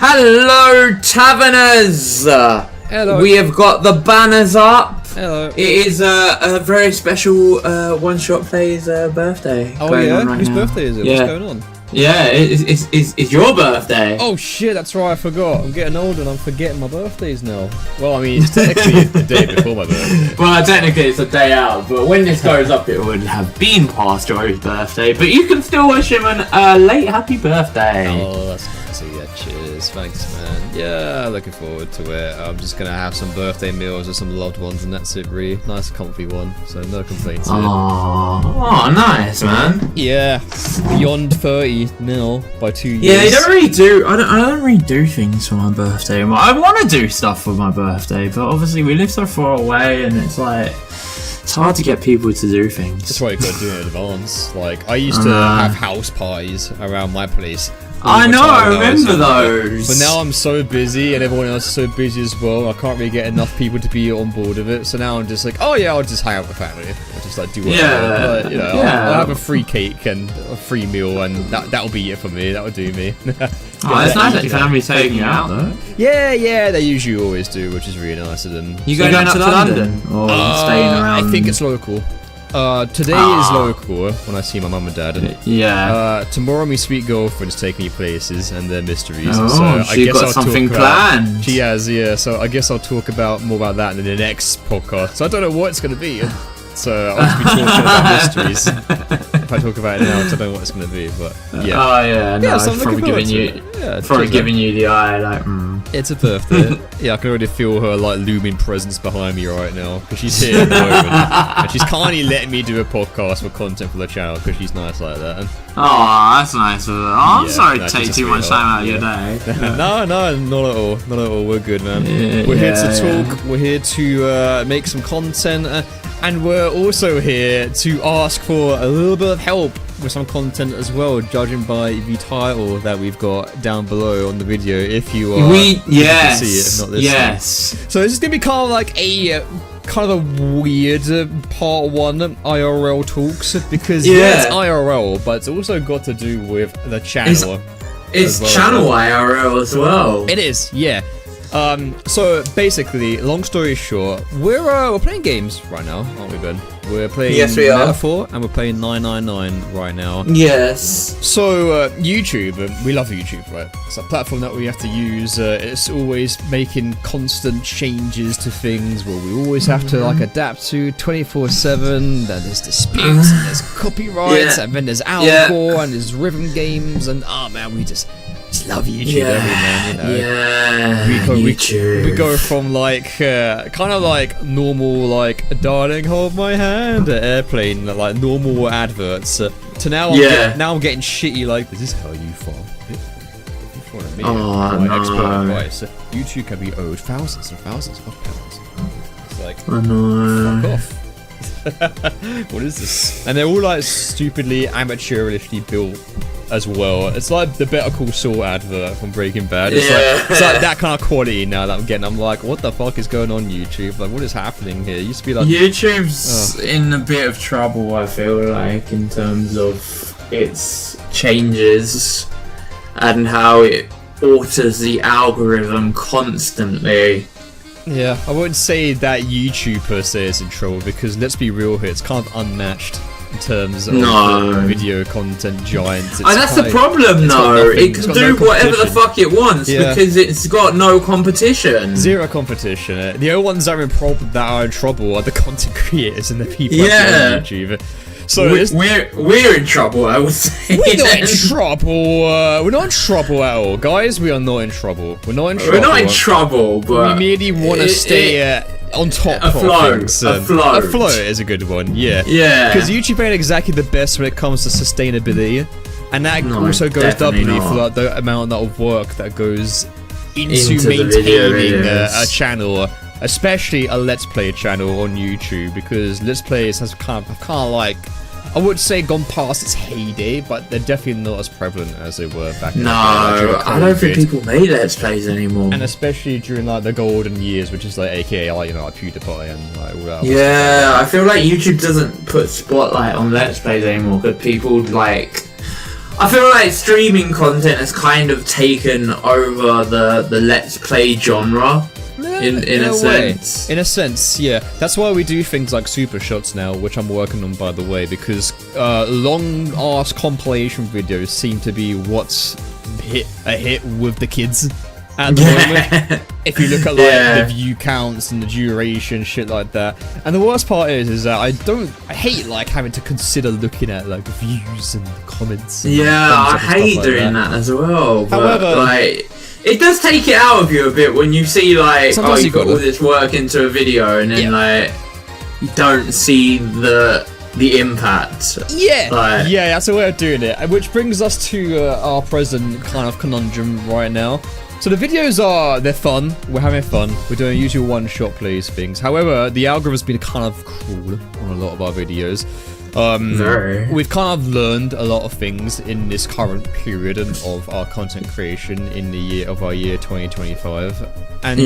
Hello, Taverners! Hello. We have got the banners up. Hello. It is a very special One Shot Plays birthday. Oh going yeah? on right Whose now. birthday is it? Yeah. What's going on? Yeah, it's your birthday. Oh shit, that's right, I forgot. I'm getting older and I'm forgetting my birthdays now. Well, I mean, it's technically the day before my birthday. Well, technically it's a day out, but when this goes up, it would have been past Joey's birthday. But you can still wish him a late happy birthday. Oh, that's nice to see. Yeah, cheers. Thanks, man. Yeah, looking forward to it. I'm just gonna have some birthday meals with some loved ones, and that's it, really. Nice, comfy one. So no complaints here. Oh, nice, man. Yeah, beyond 30 now by 2 years. Yeah, I don't really do things for my birthday. I want to do stuff for my birthday, but obviously we live so far away, and it's like it's hard to get people to do things. That's why you gotta do it in advance. Like, I used to have house parties around my place. I know, I remember those. But now I'm so busy, and everyone else is so busy as well. I can't really get enough people to be on board with it. So now I'm just like, oh yeah, I'll just hang out with the family. I'll just like do whatever. Yeah, But, you know, I'll have a free cake and a free meal, and that'll be it for me. That'll do me. Oh, it's nice that your family's taking you out though. Yeah, they usually always do, which is really nice of them. You going up to London? Or staying around? I think it's local. Today is local when I see my mum and dad. Yeah. Tomorrow my sweet girlfriend's taking me places and their mysteries. Oh, so I she's guess got I'll something talk planned. She has, yeah. So I guess I'll talk about more about that in the next podcast. So I don't know what it's going to be. So I'll just be talking about mysteries. If I talk about it now, I don't know what it's going to be. But yeah. Oh yeah. No, so it's probably giving you. Probably giving you the eye, like. It's a birthday. Yeah, I can already feel her like looming presence behind me right now because she's here at the moment, and she's kindly letting me do a podcast for content for the channel because she's nice like that. Oh, that's nice of her. Oh, I'm sorry to take she's too much time out of your day. No, not at all. Not at all. We're good, man. We're here to talk. We're here to make some content, and we're also here to ask for a little bit of help with some content as well, judging by the title that we've got down below on the video. If you are, you can see it, if not listening. Yes. So this is gonna be kind of like a weird part 1 IRL talks because it's IRL, but it's also got to do with the channel. It's channel IRL as well. It is, yeah. So basically, long story short, we're playing games right now, aren't we, Ben? We're playing Metaphor and we're playing 999 right now. Yes. So YouTube, we love YouTube, right? It's a platform that we have to use. It's always making constant changes to things where we always have to like adapt to 24/7. Then there's disputes and there's copyrights and then there's alcohol and there's rhythm games and man, we just love YouTube, man. You know, YouTube. We go from like kind of like normal, like darling, hold my hand, airplane, like normal adverts, to now. I'm getting shitty. Like, is this how you fall? Expert advice. YouTube can be owed thousands and thousands of pounds. It's like, fuck off. What is this? And they're all like stupidly amateurishly built as well. It's like the Better Call Saul advert from Breaking Bad. It's like that kind of quality now that I'm getting. I'm like, what the fuck is going on, YouTube? Like, what is happening here? It used to be like YouTube's in a bit of trouble, I feel like, in terms of its changes and how it alters the algorithm constantly. Yeah, I wouldn't say that YouTube per se is in trouble because let's be real here, it's kind of unmatched in terms of video content giants. That's the problem though. It can do whatever the fuck it wants because it's got no competition. Zero competition. The only ones that are in trouble are the content creators and the people on YouTube. So we're in trouble, I would say. We're not in trouble. We're not in trouble at all, guys. We are not in trouble. We're not in trouble. We're not in trouble, but we merely want to stay on top afloat. of things. Afloat is a good one. Yeah. Yeah. Because YouTube ain't exactly the best when it comes to sustainability, and that also goes doubly for like the amount of work that goes into maintaining a channel. Especially a Let's Play channel on YouTube, because Let's Plays has kind of like, I would say, gone past its heyday, but they're definitely not as prevalent as they were back in the day. I don't think people make Let's Plays anymore. And especially during like the golden years, which is like AKA like, like PewDiePie and like all that. Yeah, I feel like YouTube doesn't put spotlight on Let's Plays anymore because people like, I feel like streaming content has kind of taken over the Let's Play genre. In a sense. In a sense, yeah. That's why we do things like Super Shots now, which I'm working on, by the way, because long-ass compilation videos seem to be what's a hit with the kids at the moment. If you look at like the view counts and the duration, shit like that. And the worst part is that I hate like having to consider looking at like views and comments. And I hate doing that as well. But, however, like, it does take it out of you a bit when you see like, sometimes you put all this work into a video and then like you don't see the impact. Yeah, that's a way of doing it. Which brings us to our present kind of conundrum right now. So the videos they're fun, we're having fun, we're doing usual one-shot plays things. However, the algorithm's been kind of cruel on a lot of our videos. We've kind of learned a lot of things in this current period of our content creation in the year 2025. And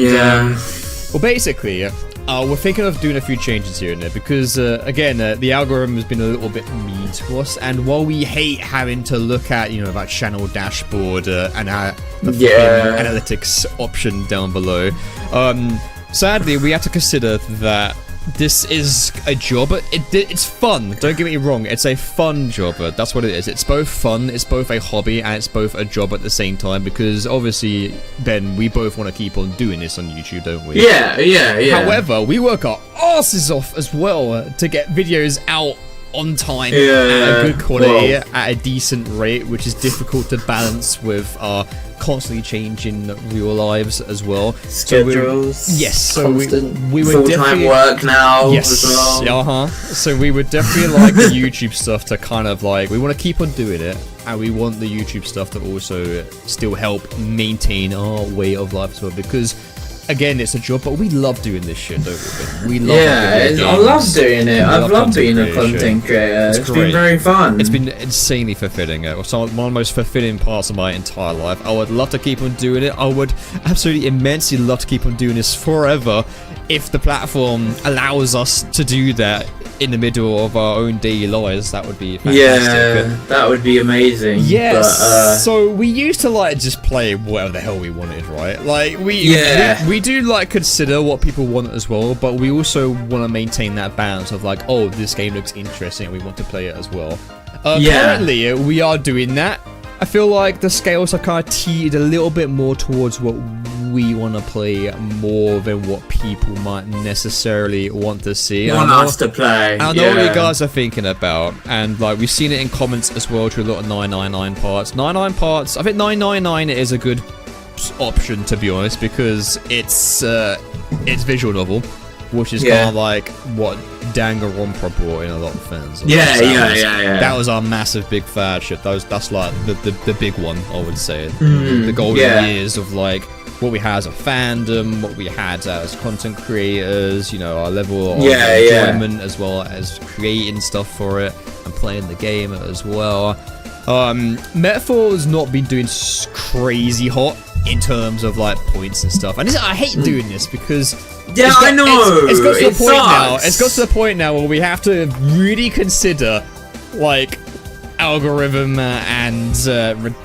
well, basically, we're thinking of doing a few changes here and there because, again, the algorithm has been a little bit mean to us. And while we hate having to look at, that channel dashboard and the analytics option down below, sadly, we had to consider that this is a job. It's fun. Don't get me wrong. It's a fun job. That's what it is. It's both fun, it's both a hobby, and it's both a job at the same time. Because obviously, Ben, we both want to keep on doing this on YouTube, don't we? Yeah. However, we work our asses off as well to get videos out on time at a good quality at a decent rate, which is difficult to balance with our constantly changing real lives as well. Schedules. So we would full-time work now. Yes. As well. So we would definitely like the YouTube stuff to kind of like, we want to keep on doing it, and we want the YouTube stuff to also still help maintain our way of life as well, because again, it's a job, but we love doing this shit, don't we? We love I love doing it. I've loved being a content creator. It's been very fun. It's been insanely fulfilling. One of the most fulfilling parts of my entire life. I would love to keep on doing it. I would absolutely immensely love to keep on doing this forever if the platform allows us to do that in the middle of our own daily lives. That would be fantastic. Yeah, that would be amazing. Yes. So we used to like just play whatever the hell we wanted, right? Like we do like consider what people want as well, but we also want to maintain that balance of like, oh, this game looks interesting and we want to play it as well. Currently, we are doing that. I feel like the scales are kind of teetered a little bit more towards what we want to play more than what people might necessarily want to see. Want us to play. I know what you guys are thinking about, and like we've seen it in comments as well to a lot of 999 parts. 99 parts. I think 999 is a good option, to be honest, because it's visual novel, which is kind of like what Danganronpa brought in a lot of fans. That was our massive big fad shit. That's like the big one, I would say. The golden years of like what we had as a fandom, what we had as content creators, our level of enjoyment as well as creating stuff for it and playing the game as well. Metaphor has not been doing crazy hot in terms of like points and stuff, and I hate doing this because I know it's got to the point now. It's got to the point now where we have to really consider like algorithm and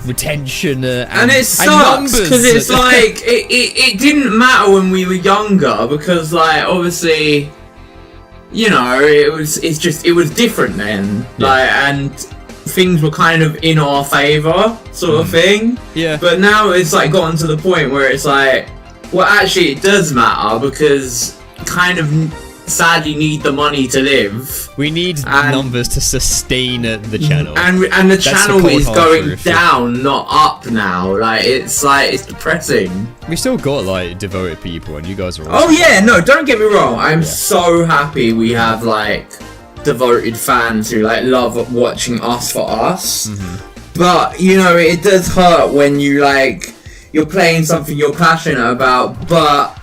retention and it sucks because it's like it didn't matter when we were younger because like obviously it was different then and things were kind of in our favor sort of thing, but now it's like gotten to the point where it's like, well, actually it does matter because kind of sadly need the money to live. We need numbers to sustain the channel, and the channel is going down, not up now. Like it's depressing. We still got like devoted people, and you guys are. Oh yeah, no, don't get me wrong. I'm so happy we have like devoted fans who like love watching us for us. But it does hurt when you're playing something you're passionate about, but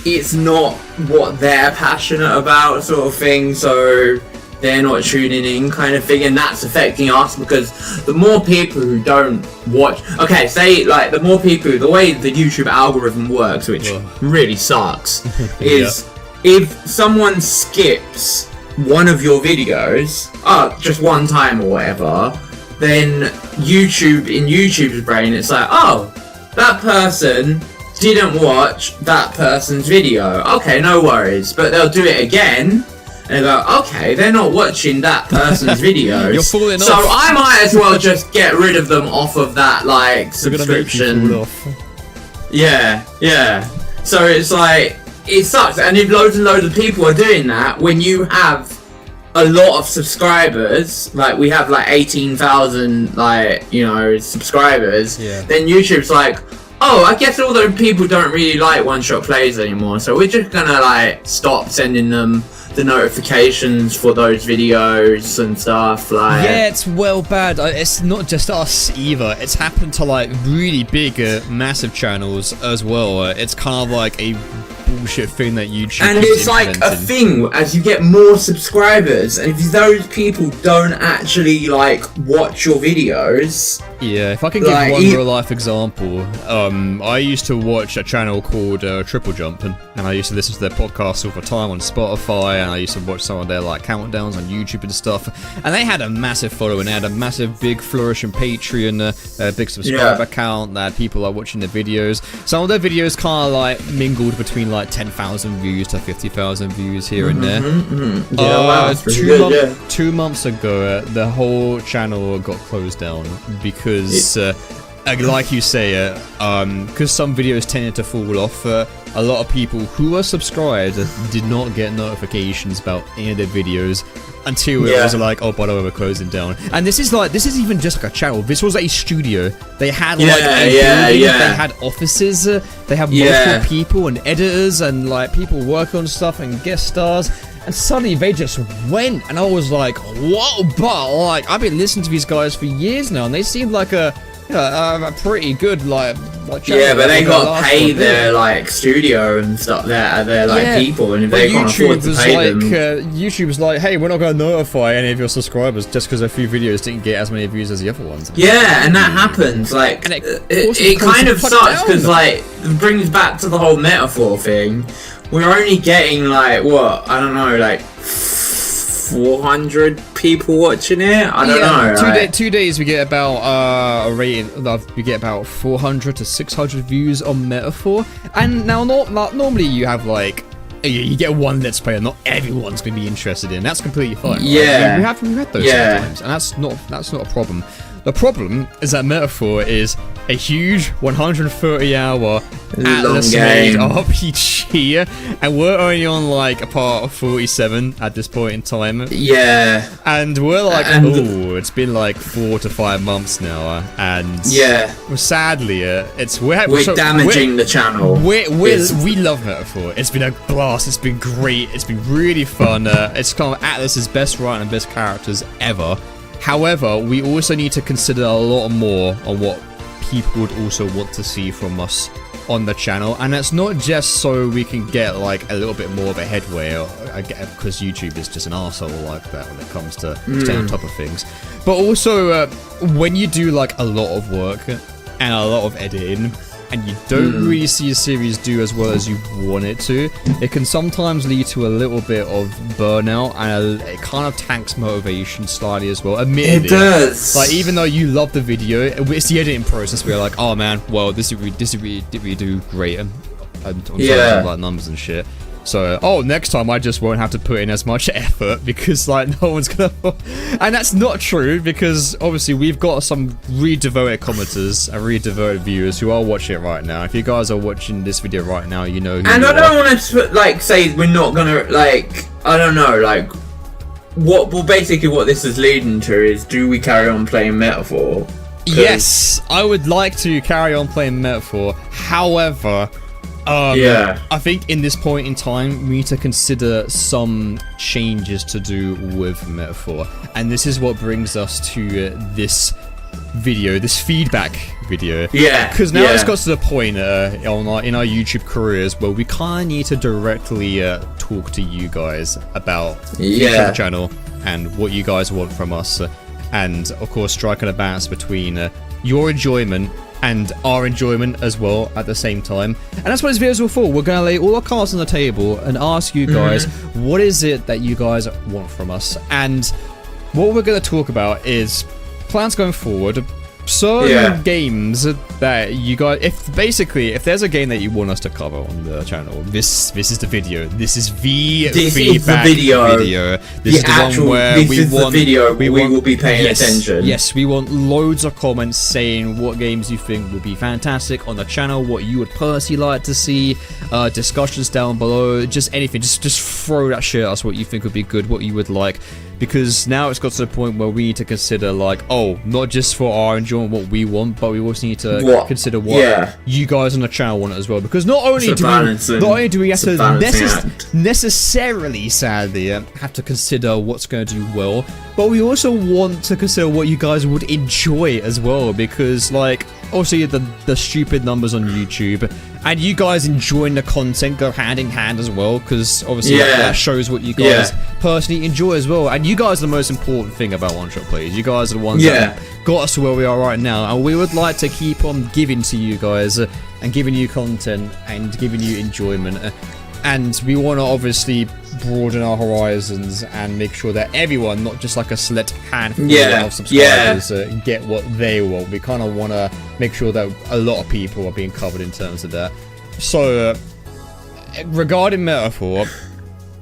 it's not what they're passionate about sort of thing, so they're not tuning in kind of thing, and that's affecting us because the more people who don't watch, the more people, the way the YouTube algorithm works, which really sucks, is if someone skips one of your videos, just one time or whatever, then YouTube's brain, it's like, oh, that person didn't watch that person's video. Okay, no worries. But they'll do it again, and they go, okay, they're not watching that person's videos. You're falling so off. I might as well just get rid of them off of that, like, subscription. Yeah. So it's like, it sucks. And if loads and loads of people are doing that, when you have a lot of subscribers, like we have like 18,000, like, you know, subscribers, then YouTube's like, oh, I guess all those people don't really like one-shot plays anymore, so we're just gonna like stop sending them the notifications for those videos and stuff. Like, yeah, it's well bad. It's not just us either. It's happened to like really big, massive channels as well. It's kind of like a bullshit thing that YouTube and it's like a thing as you get more subscribers, and if those people don't actually like watch your videos. Yeah, if I can give one real life example, I used to watch a channel called Triple Jump, and I used to listen to their podcasts all the time on Spotify, and I used to watch some of their like countdowns on YouTube and stuff. And they had a massive following, they had a massive big flourishing Patreon, big subscriber count, that people are watching their videos. Some of their videos kind of like mingled between like 10,000 views to 50,000 views here and there. Wow, 2 months ago, the whole channel got closed down because like you say, because some videos tended to fall off, a lot of people who are subscribed did not get notifications about any of their videos until it was like, oh, by the way, we're closing down. And this is even just like a channel. This was a studio. They had like a building, they had offices, they have multiple people and editors and like people working on stuff and guest stars. And suddenly they just went, and I was like, what? But like, I've been listening to these guys for years now, and they seemed like a pretty good like yeah, but they got to pay their like studio and stuff, their like people, and if they can't afford to pay them, YouTube was like, hey, we're not going to notify any of your subscribers just because a few videos didn't get as many views as the other ones. Yeah, and that happens. Like, and it kind of sucks because like it brings back to the whole metaphor thing. We're only getting like what, I don't know, like 400 people watching it. I don't know. 2 days we get about a rating. We get about 400 to 600 views on Metaphor. And now, normally you have like you get one Let's Play, and not everyone's going to be interested in. That's completely fine. Yeah, right? we had those sometimes, and that's not a problem. The problem is that Metaphor is a huge 130-hour Atlas-made RPG, and we're only on like a part of 47 at this point in time. Yeah. And we're like, oh, it's been like 4 to 5 months now, and sadly, we're damaging the channel. We love Metaphor. It's been a blast. It's been great. It's been really fun. It's kind of Atlas's best run and best characters ever. However, we also need to consider a lot more on what people would also want to see from us on the channel, and that's not just so we can get like a little bit more of a headway, because YouTube is just an arsehole like that when it comes to staying on top of things, but also when you do like a lot of work and a lot of editing, and you don't really see a series do as well as you want it to, it can sometimes lead to a little bit of burnout, and it kind of tanks motivation slightly as well. Admittedly, it does. Like, even though you love the video, it's the editing process where you're like, oh man, well, this did we do great, and I'm talking about numbers and shit. So, next time I just won't have to put in as much effort because, like, no one's gonna... And that's not true, because, obviously, we've got some really devoted commenters and really devoted viewers who are watching it right now. If you guys are watching this video right now, you know who and you I don't want to, like, say we're not gonna, like... I don't know, like... basically what this is leading to is, do we carry on playing Metaphor? Yes, I would like to carry on playing Metaphor. However... I think in this point in time, we need to consider some changes to do with Metaphor. And this is what brings us to this video, this feedback video. Yeah. Because now it's got to the point in our YouTube careers where we kind of need to directly talk to you guys about the channel and what you guys want from us. And, of course, striking a balance between your enjoyment and our enjoyment as well at the same time. And that's what this video is all for. We're going to lay all our cards on the table and ask you guys, what is it that you guys want from us? And what we're going to talk about is plans going forward. Certain games that you got, if there's a game that you want us to cover on the channel, this is the video. This is the feedback video. This is the one where we will be paying attention. Yes, we want loads of comments saying what games you think would be fantastic on the channel, what you would personally like to see, discussions down below, just anything. Just throw that shit at us, what you think would be good, what you would like. Because now it's got to the point where we need to consider, like, not just for our enjoyment what we want, but we also need to consider what you guys on the channel want as well. Because not only do we have to necessarily, sadly, have to consider what's going to do well, but we also want to consider what you guys would enjoy as well. Because, like, obviously the stupid numbers on YouTube and you guys enjoying the content go hand in hand as well, because obviously that shows what you guys personally enjoy as well. And you guys are the most important thing about 1ShotPlays. You guys are the ones that got us to where we are right now, and we would like to keep on giving to you guys and giving you content and giving you enjoyment. And we want to obviously broaden our horizons and make sure that everyone, not just like a select handful of subscribers, get what they want. We kind of want to make sure that a lot of people are being covered in terms of that. So, regarding Metaphor,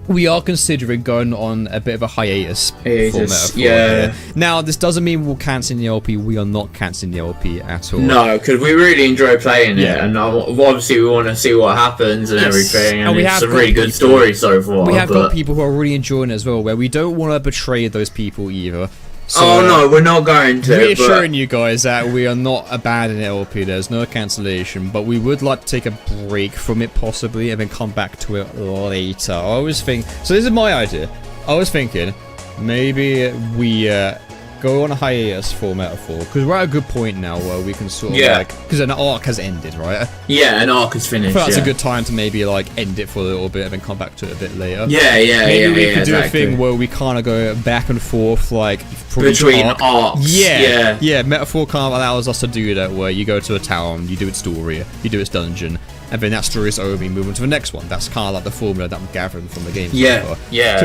we are considering going on a bit of a hiatus for Metaphor. Now, this doesn't mean we'll cancel the LP. We are not cancelling the LP at all. No, because we really enjoy playing it, and obviously we want to see what happens and everything. And it's a really good story so far. We have got people who are really enjoying it as well, where we don't want to betray those people either. So, no, we're not going to. Reassuring you guys that we are not abandoning LP. There's no cancellation, but we would like to take a break from it possibly and then come back to it later. I always think, so this is my idea. I was thinking maybe we go on a hiatus for Metaphor, because we're at a good point now where we can sort of like, because an arc has ended, right? Yeah, an arc is finished. I feel that's a good time to maybe like end it for a little bit and then come back to it a bit later. Maybe we could do a thing where we kind of go back and forth, like between arcs. Metaphor kind of allows us to do that, where you go to a town, you do its story, you do its dungeon, and then that story is over, you move on to the next one. That's kind of like the formula that I'm gathering from the game. So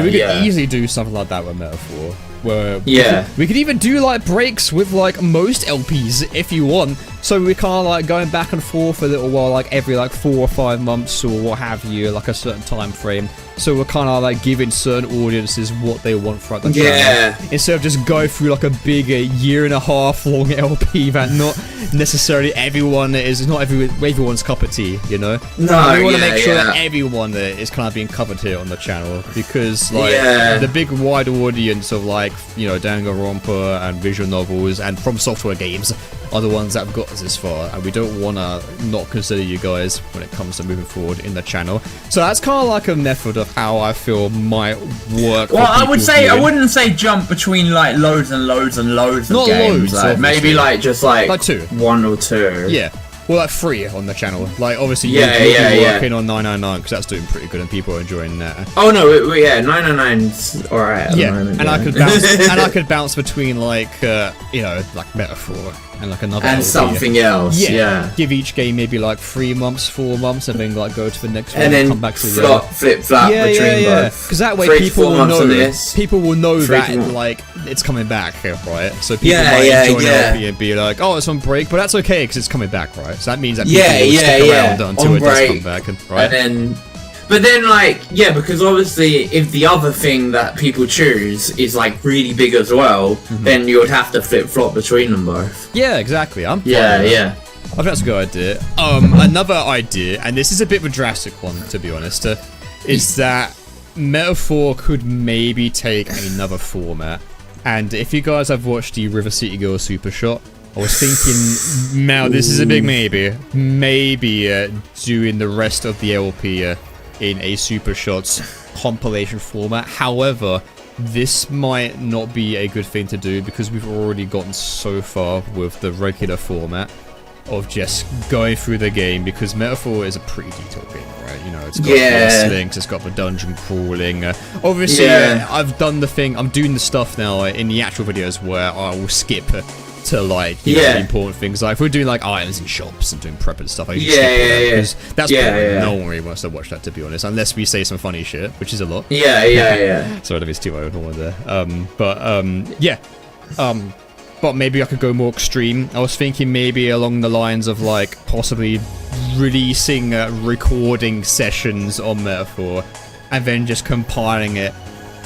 we could easily do something like that with Metaphor. Where we could even do like breaks with like most LPs if you want. So we kind of like going back and forth a little while, like every like 4 or 5 months or what have you, like a certain time frame. So we're kind of like giving certain audiences what they want throughout the channel, instead of just go through like a big 1.5 year long LP that not necessarily everyone's cup of tea, you know. We want to make sure that everyone is kind of being covered here on the channel, because like the big wide audience of like, you know, Danganronpa and visual novels and From Software games are the ones that have got us this far, and we don't want to not consider you guys when it comes to moving forward in the channel. So that's kind of like a method of how I feel might work. Well, I wouldn't say jump between like loads and loads and loads of games. Like, maybe like just like 1 or 2. Well, like 3 on the channel. Like, obviously, you'll be working on 999, because that's doing pretty good and people are enjoying that. Oh, no, 999's alright at the moment. And I could bounce between, like, you know, like Metaphor and like another and LP. Something else. Give each game maybe like 3 months, 4 months, and then like go to the next one and come back to the other. Flip flop between both. Because that way people will know. People will know that like it's coming back, right? So people might enjoy LP and be like, oh, it's on break, but that's okay because it's coming back, right? So that means that people will stick around until it does come back, right? And then. But then, like, because obviously, if the other thing that people choose is, like, really big as well, then you would have to flip-flop between them both. Yeah, exactly. I think that's a good idea. Another idea, and this is a bit of a drastic one, to be honest, is that Metaphor could maybe take another format. And if you guys have watched the River City Girls Super Shot, I was thinking, now this is a big maybe doing the rest of the LP in a Super Shots compilation format. However, this might not be a good thing to do because we've already gotten so far with the regular format of just going through the game, because Metaphor is a pretty detailed game, right? You know, it's got quest links, it's got the dungeon crawling. Obviously, I've done the thing, I'm doing the stuff now in the actual videos where I will skip to like the important things. Like if we're doing like items in shops and doing prep and stuff, I usually skip that because that's boring. No one really wants to watch that, to be honest, unless we say some funny shit, which is a lot. Sorry, that is too old there. but maybe I could go more extreme. I was thinking maybe along the lines of like possibly releasing recording sessions on Metaphor and then just compiling it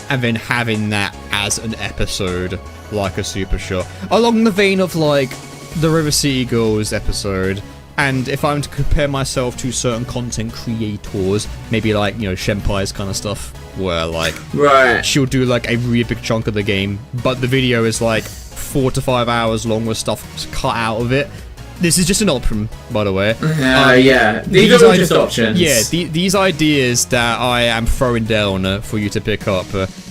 and then having that as an episode like a Super Shot. Along the vein of like the River City Girls episode. And if I'm to compare myself to certain content creators, maybe like, you know, Shenpai's kind of stuff, where like she'll do like a really big chunk of the game, but the video is like 4 to 5 hours long with stuff cut out of it. This is just an option, by the way. These are just options. Yeah, these ideas that I am throwing down for you to pick up,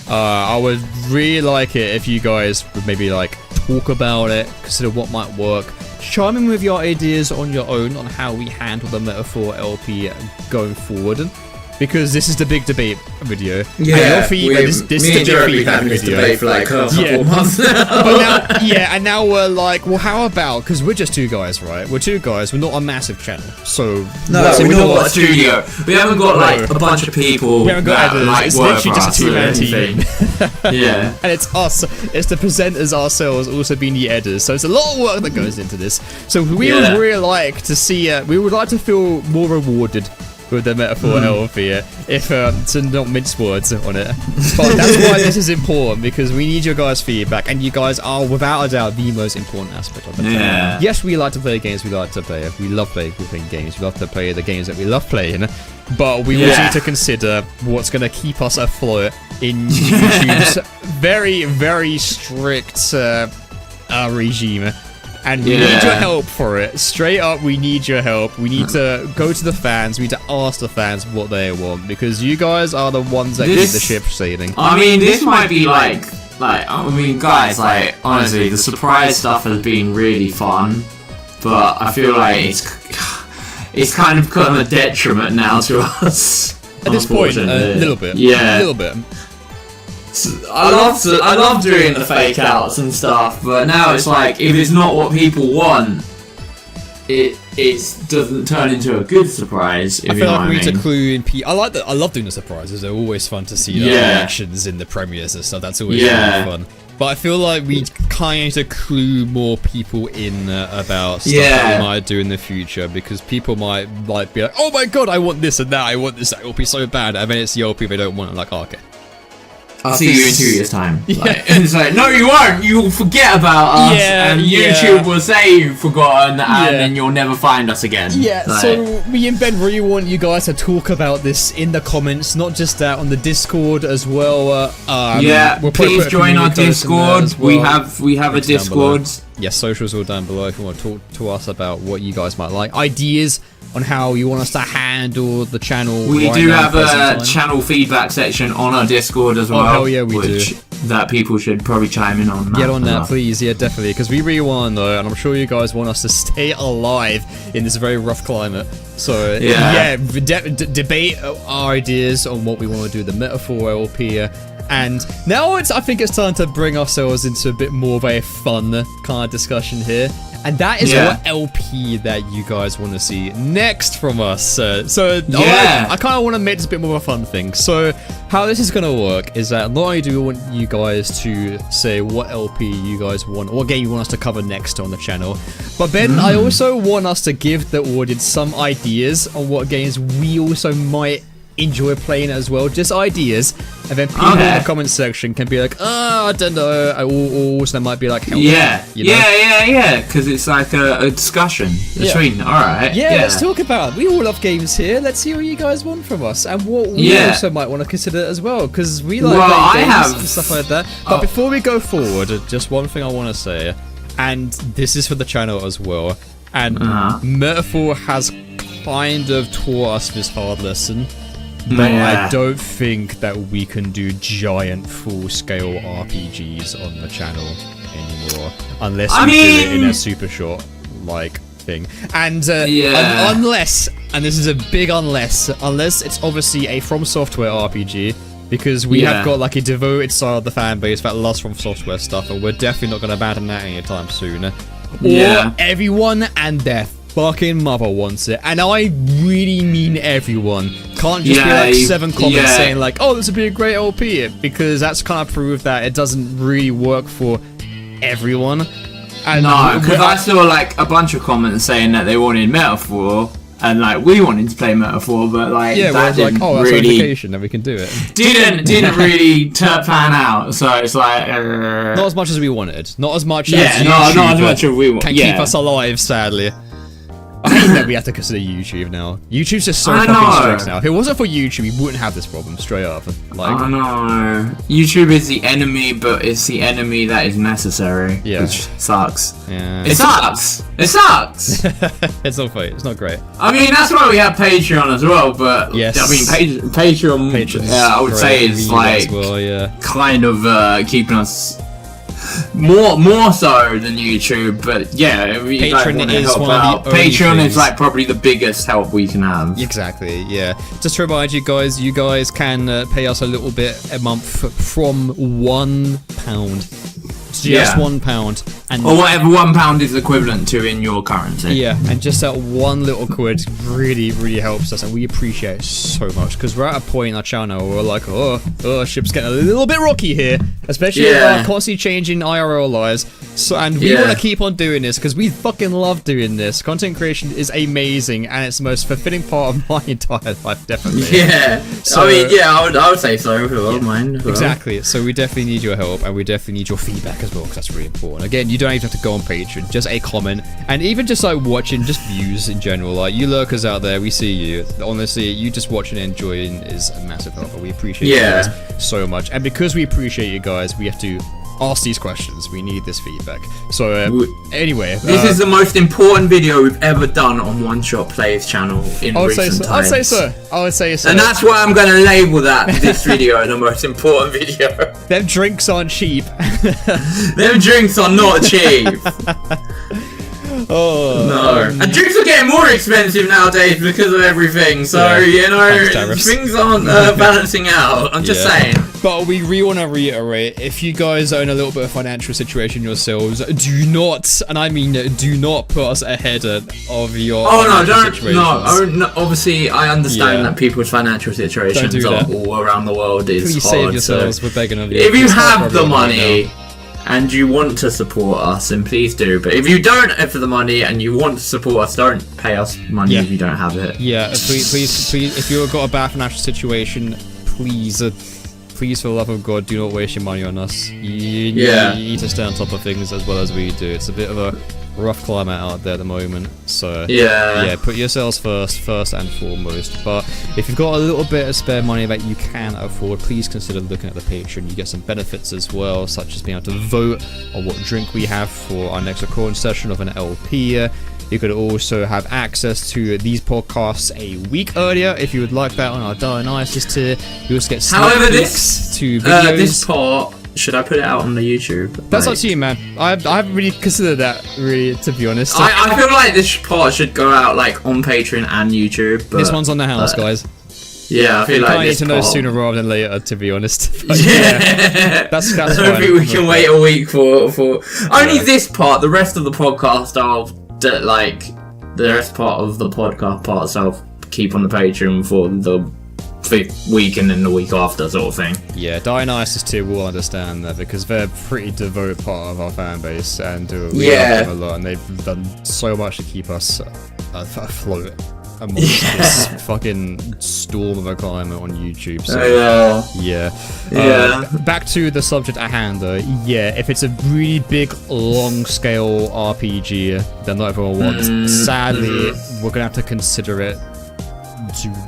I would really like it if you guys would maybe like talk about it, consider what might work. Chime in with your ideas on your own on how we handle the Metaphor LP going forward. Because this is the big debate video. Yeah, this is the big feedback video. Debate for like a couple months now. But now, and now we're like, well, how about? Because we're just two guys, right? We're two guys. We're not a massive channel, so we're not a studio. We haven't got like a bunch of people. We haven't got editors. Like, it's literally just a two-man team. Yeah, and it's us. It's the presenters ourselves, also being the editors. So it's a lot of work that goes into this. So we would really like to see. We would like to feel more rewarded with the Metaphor LP, if to not mince words on it. But that's why this is important, because we need your guys' feedback, and you guys are without a doubt the most important aspect of it. Yes, we like to play games we like to play. We love playing games. We love to play the games that we love playing. But we also need to consider what's going to keep us afloat in YouTube's very, very strict regime. And we need your help for it. Straight up, we need your help. We need to go to the fans. We need to ask the fans what they want, because you guys are the ones that keep the ship sailing. I mean, this might be like, I mean, guys, like, honestly, the surprise stuff has been really fun, but I feel like it's kind of become a detriment now to us. At this point, a little bit. Yeah. A little bit. I love doing the fake outs and stuff, but now it's like, if it's not what people want, it doesn't turn into a good surprise. If I you feel know like what we I need to mean. clue in. I like that. I love doing the surprises. They're always fun to see the reactions in the premieres and stuff. That's always really fun. But I feel like we kind of need to clue more people in about stuff that we might do in the future, because people might like be like, oh my god, I want this and that. I want this. That will be so bad. And then it's the LP they don't want. I'm like, oh, okay. I'll see you in 2 years' time. Like, and it's like, no, you won't. You'll forget about us, and YouTube will say you've forgotten, and then you'll never find us again. Yeah, like, so me and Ben really want you guys to talk about this in the comments, not just that, on the Discord as well. We'll please join our Discord. Well. We have a Discord. Yes, socials all down below if you want to talk to us about what you guys might like. Ideas on how you want us to handle the channel. We do have a channel feedback section on our Discord as well. Oh, hell yeah, we do. That people should probably chime in on. Get on that, please. Yeah, definitely. Because we really want to know, and I'm sure you guys want us to stay alive in this very rough climate. So, debate our ideas on what we want to do, the Metaphor LP. And now I think it's time to bring ourselves into a bit more of a fun kind of discussion here. And that is what LP that you guys want to see next from us. I kind of want to make this a bit more of a fun thing. So how this is going to work is that not only do we want you guys to say what LP you guys want, what game you want us to cover next on the channel, but Ben, I also want us to give the audience some ideas on what games we also might enjoy playing as well, just ideas, and then people in the comment section can be like, oh, I don't know, or they might be like, help me, you know? Because it's like a discussion between, let's talk about it. We all love games here. Let's see what you guys want from us, and what we also might want to consider as well, because we like games and stuff like that. But before we go forward, just one thing I want to say, and this is for the channel as well, and Metaphor has kind of taught us this hard lesson. But I don't think that we can do giant full-scale RPGs on the channel anymore, unless we do it in a super short thing. And unless, and this is a big unless it's obviously a From Software RPG, because we have got like a devoted side of the fan base that loves From Software stuff, and we're definitely not going to abandon that anytime soon. Or everyone and their fucking mother wants it, and I really mean everyone. Can't just be like 7 comments saying like, oh, this would be a great LP, because that's kind of proof that it doesn't really work for everyone. And no, because I saw like a bunch of comments saying that they wanted Metaphor, and like we wanted to play Metaphor, but like yeah, that well, didn't like, that's really notification, then we can do it. didn't really pan out. So it's like not as much as we wanted, not as much yeah, as YouTube not as much as we want. Can keep us alive, sadly. I hate that we have to consider YouTube now. YouTube's just so fucking strict now. If it wasn't for YouTube, we wouldn't have this problem, straight up. Like, I know. YouTube is the enemy, but it's the enemy that is necessary. Yeah. Which sucks. Yeah. It sucks! It sucks! It's not funny. It's not great. I mean, that's why we have Patreon as well, but yes. I mean, Patreon, I would say is like, kind of keeping us more so than YouTube, but yeah, if you guys want to help out, Patreon is like probably the biggest help we can have. Exactly, yeah. Just to remind you guys can pay us a little bit a month from £1. Just £1, and or whatever £1 is equivalent to in your currency. Yeah, and just that one little quid really helps us, and we appreciate it so much, because we're at a point in our channel where we're like, oh, ship's getting a little bit rocky here, especially with our constantly changing IRL lives. So, and we want to keep on doing this because we fucking love doing this. Content creation is amazing, and it's the most fulfilling part of my entire life, definitely. Yeah, so, I mean, yeah, I would say so. Mine as well. Exactly. So we definitely need your help, and we definitely need your feedback as well, because that's really important. Again, you don't even have to go on Patreon, just a comment, and even just like watching, just views in general. Like, you lurkers out there, we see you. Honestly, you just watching and enjoying is a massive help, and we appreciate you guys so much. And because we appreciate you guys, we have to ask these questions. We need this feedback. So anyway, this is the most important video we've ever done on 1ShotPlays channel in recent times. I would say so. And that's why I'm going to label this video the most important video. Them drinks aren't cheap. Them drinks are not cheap. Oh no! And drinks are getting more expensive nowadays because of everything. So you know, things aren't balancing out. I'm just saying. But we really want to reiterate: if you guys are in a little bit of financial situation yourselves, do not, and I mean do not, put us ahead of your. Oh no! No. Obviously, I understand that people's financial situations all around the world is Please hard. Save yourselves. We're begging of you. If you have the money and you want to support us, then please do. But if you don't have the money and you want to support us, don't pay us money if you don't have it. Yeah, please, if you've got a bad financial situation, please, for the love of God, do not waste your money on us. You need to stay on top of things as well as we do. It's a bit of a rough climate out there at the moment, so put yourselves first and foremost. But if you've got a little bit of spare money that you can afford, please consider looking at the Patreon. You get some benefits as well, such as being able to vote on what drink we have for our next recording session of an LP. You could also have access to these podcasts a week earlier if you would like that on our Nice. You also get sneak peeks to videos. This part, should I put it out on the YouTube? That's up to you, man. I haven't really considered that, really, to be honest. I feel like this part should go out like on Patreon and YouTube. But, this one's on the house, guys. Yeah, I feel like this need to know sooner rather than later, to be honest. But that's I don't think we can wait a week for only this part. The rest of the podcast, the rest part of the podcast parts, I'll keep on the Patreon for the week and then the week after, sort of thing. Yeah, Dionysus too will understand that, because they're a pretty devout part of our fan base, and we love them a lot, and they've done so much to keep us afloat amongst this fucking storm of a climate on YouTube. So back to the subject at hand though. If it's a really big long scale RPG that not everyone wants, sadly we're gonna have to consider it.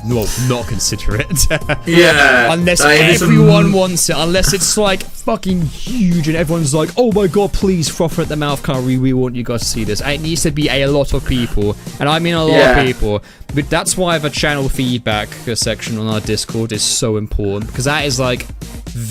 Not consider it. Unless everyone wants it. Unless it's like fucking huge and everyone's like, oh my god, please froth at the mouth, we want you guys to see this. And it needs to be a lot of people, and I mean a lot of people. But that's why the channel feedback section on our Discord is so important, because that is like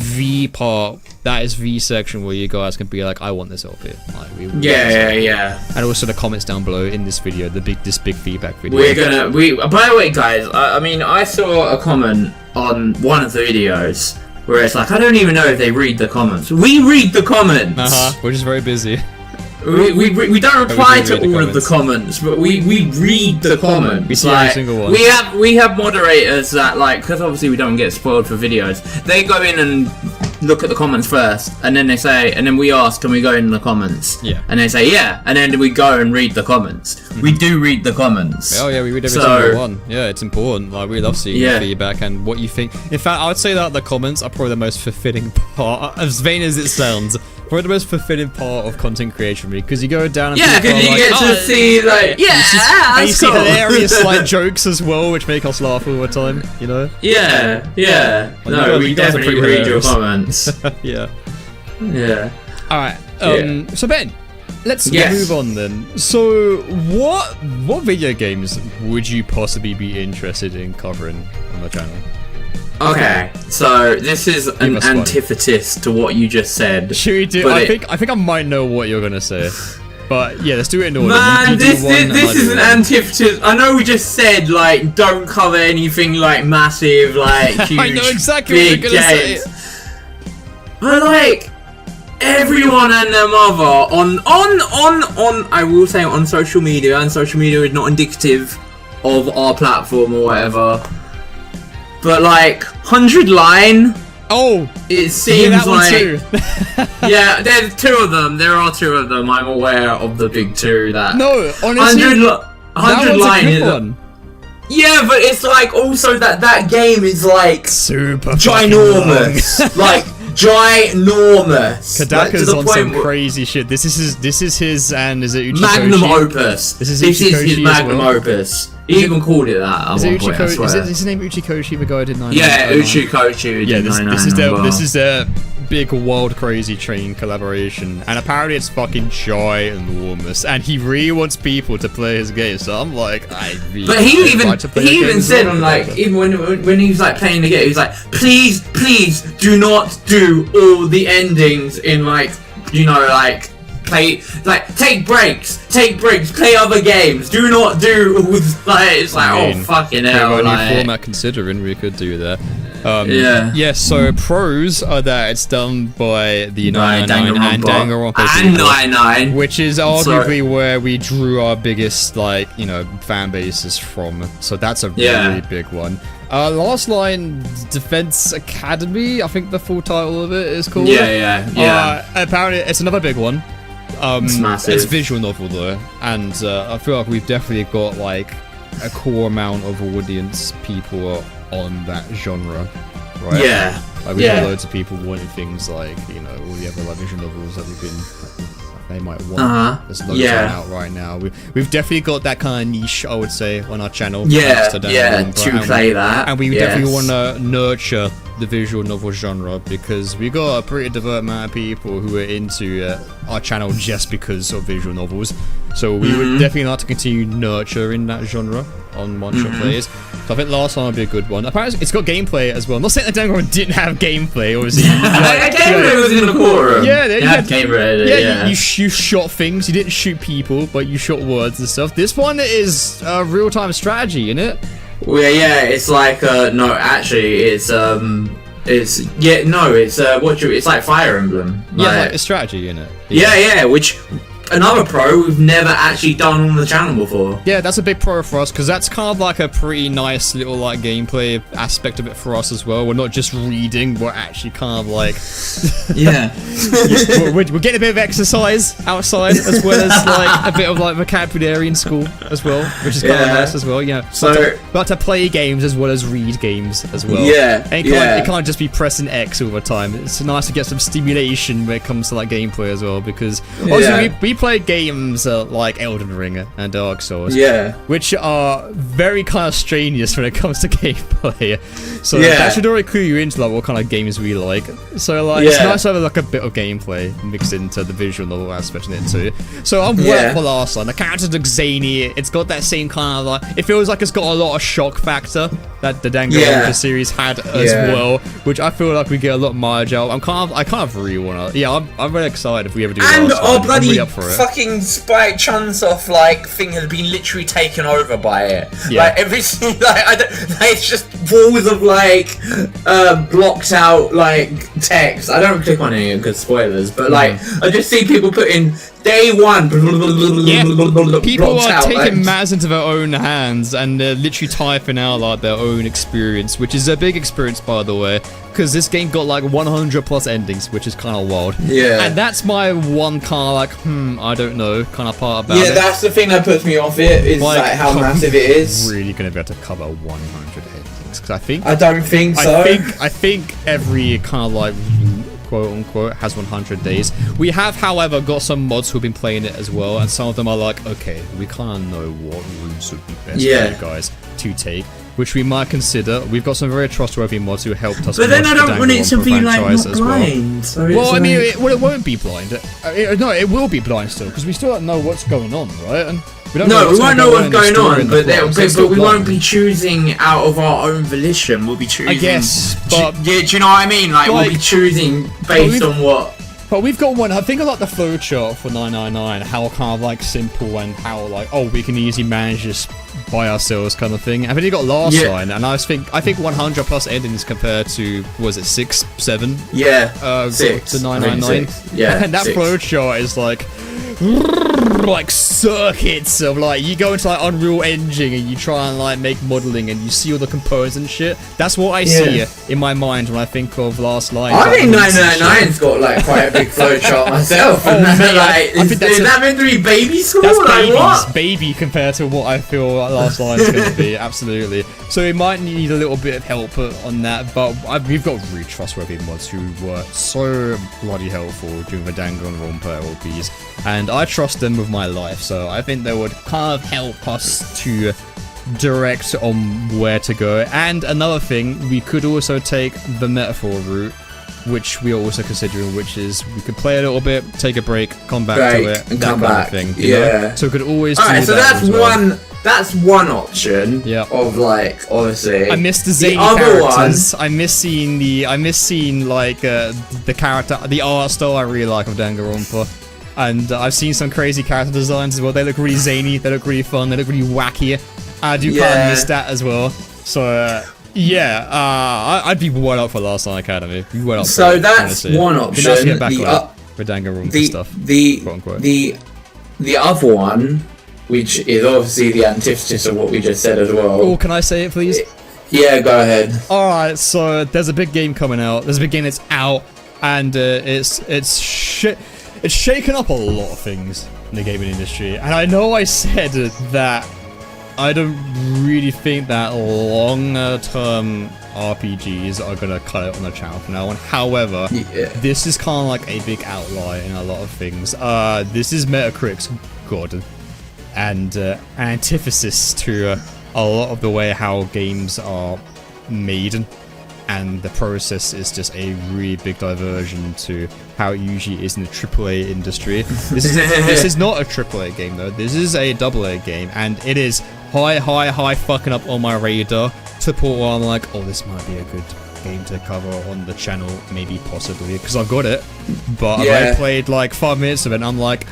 the part. That is the section where you guys can be like, I want this LP. Like, And also the comments down below in this video, this big feedback video. By the way, guys, I saw a comment on one of the videos where it's like, I don't even know if they read the comments. We read the comments. We're just very busy. We don't reply to all of the comments, but we read the comments. We see every single one. We have moderators that, like, because obviously we don't get spoiled for videos, they go in and look at the comments first, and then they say, and then we ask, can we go in the comments? Yeah. And they say, yeah, and then we go and read the comments. We do read the comments. Oh yeah, we read every single one. Yeah, it's important. Like, we love seeing your feedback and what you think. In fact, I would say that the comments are probably the most fulfilling part, as vain as it sounds. Probably the most fulfilling part of content creation for me, because you go down and because you get to see, like, and you see hilarious like jokes as well, which make us laugh all the time, you know? Yeah. No, we definitely read your comments. Yeah. Alright, so Ben, let's move on then. So, what video games would you possibly be interested in covering on the channel? Okay, so this is an antithesis to what you just said. Should we do? I think I might know what you're gonna say, but yeah, let's do it in order. Man, this is an antithesis. I know we just said like don't cover anything like massive, like huge, I know exactly what you're gonna say. But like everyone and their mother on I will say on social media, and social media is not indicative of our platform or whatever. But like 100 Line, it seems like yeah, there's two of them. There are two of them. I'm aware of the big two. That no, honestly, 100 Line is one. Yeah, but it's like also that game is like super ginormous, like ginormous. Kadaka's on some crazy shit. This is his, and is it Uchikoshi? Magnum opus. This is his magnum opus. He even called it that. Is his name Uchikoshi, the guy did 999? Yeah, Uchikoshi. Yeah, this is their big, wild, crazy train collaboration, and apparently it's fucking ginormous. And he really wants people to play his game. So I'm like, I really. But he even said on like even when he was like playing the game, he was like, please do not do all the endings in like like. Take breaks, play other games. Do not do with like it's like oh fucking hell. New format considering we could do that. Yeah. So pros are that it's done by the 999 and Danganronpa and 99, which is arguably where we drew our biggest fan bases from. So that's a really big one. Last Line Defense Academy, I think the full title of it is called. Yeah. Apparently it's another big one. It's massive. It's a visual novel though, and I feel like we've definitely got like a core amount of audience people on that genre, right? Yeah. Like we've got loads of people wanting things like all the other like visual novels that we've been. They might want. There's loads out right now. We've definitely got that kind of niche, I would say, on our channel. To play that. And we definitely want to nurture the visual novel genre because we got a pretty diverse amount of people who are into our channel just because of visual novels. So we would definitely like to continue nurturing that genre on 1ShotPlays. So I think last one would be a good one. Apparently it's got gameplay as well. I'm not saying that Danganronpa didn't have gameplay, obviously. Gameplay was in the forum. Yeah, you had gameplay. You shot things. You didn't shoot people, but you shot words and stuff. This one is real-time strategy, isn't it? Well, yeah, it's like no, actually, it's like Fire Emblem. Like a strategy, innit? Yeah, which another pro we've never actually done on the channel before. Yeah, that's a big pro for us because that's kind of like a pretty nice little like gameplay aspect of it for us as well. We're not just reading; we're actually kind of like we're getting a bit of exercise outside as well as like a bit of like vocabulary in school as well, which is kind of nice as well. So but to play games as well as read games as well. And it can't just be pressing X all the time. It's nice to get some stimulation when it comes to like gameplay as well because obviously we play games like Elden Ring and Dark Souls, which are very kind of strenuous when it comes to gameplay. So that should already clue you into like what kind of games we like. So like it's nice to have like a bit of gameplay mixed into the visual novel aspect in it too. So I'm well for last one. The characters look zany. It's got that same kind of like it feels like it's got a lot of shock factor that the Danganronpa series had as well, which I feel like we get a lot of mileage out. I kind of really wanna. I'm really excited if we ever do. And our bloody fucking Spike Chunsoft like thing has been literally taken over by it. Like everything, it's just walls of like blocked out like text. I don't click on any because spoilers, but like I just see people putting day one. Yeah, people blocked are out, taking like. matters into their own hands and they're literally typing out like their own experience, which is a big experience, by the way, because this game got like 100 plus endings, which is kind of wild. Yeah. And that's my one kind of like, I don't know, kind of part about it. Yeah, that's the thing that puts me off it, is like how massive it is. Really going to be able to cover 100 endings, because I don't think so. I think every kind of like quote unquote has 100 days. We have, however, got some mods who've been playing it as well, and some of them are like, okay, we kind of know what routes would be best for you guys to take, which we might consider. We've got some very trustworthy mods who helped us. But then I don't want it to be like not blind. So well, I mean, it won't be blind. No, it will be blind still, because we still don't know what's going on, right? And we don't we won't know what's going on, but we won't be be choosing out of our own volition. We'll be choosing. I guess, but do you know what I mean? Like we'll be choosing based on what. But we've got one. I think of like the flowchart for 999, how kind of like simple and how like we can easily manage this by ourselves kind of thing. I think you got last line, and I think 100 plus endings compared to was it 6, 7? Yeah, 6 to 999. Yeah, and that flowchart is like circuits of like you go into like Unreal Engine and you try and like make modeling and you see all the components and shit. That's what I see in my mind when I think of Last Line. I think 999's got like quite a big flowchart myself. And like, is that meant to be baby school? That's like what? Baby compared to what I feel like Last Line is going to be. Absolutely. So it might need a little bit of help on that, but we've got really trustworthy mods who were so bloody helpful during the Danganronpa LPs, and I trust them with my life, so I think they would kind of help us to direct on where to go. And another thing, we could also take the metaphor route, which we are also considering, which is we could play a little bit, take a break, come back to it, and that come kind back. of thing. You know? So we could always do so that. That's one option. Yeah. Of like, obviously. I miss the zany characters. I miss seeing like the character, the art style I really like of Danganronpa. And I've seen some crazy character designs as well. They look really zany, they look really fun, they look really wacky. I do kind of miss that as well. So I'd be well up for Last Line Academy. Well up so for it, that's honestly. one option. Can get back for Danganronpa stuff. The other one, which is obviously the antithesis of what we just said as well. Oh, can I say it, please? Yeah, go ahead. Alright, so there's a big game coming out. There's a big game that's out, and it's shaken up a lot of things in the gaming industry. And I know I said that I don't really think that longer-term RPGs are gonna cut it on the channel from now on. However, this is kind of like a big outlier in a lot of things. This is Metacritic's god, and an antithesis to a lot of the way how games are made, and the process is just a really big diversion to how it usually is in the AAA industry. This is not a AAA game though. This is a AA game, and it is high fucking up on my radar to put on like, oh, this might be a good game to cover on the channel, maybe possibly, because I've got it. But I played like 5 minutes of it, and I'm like,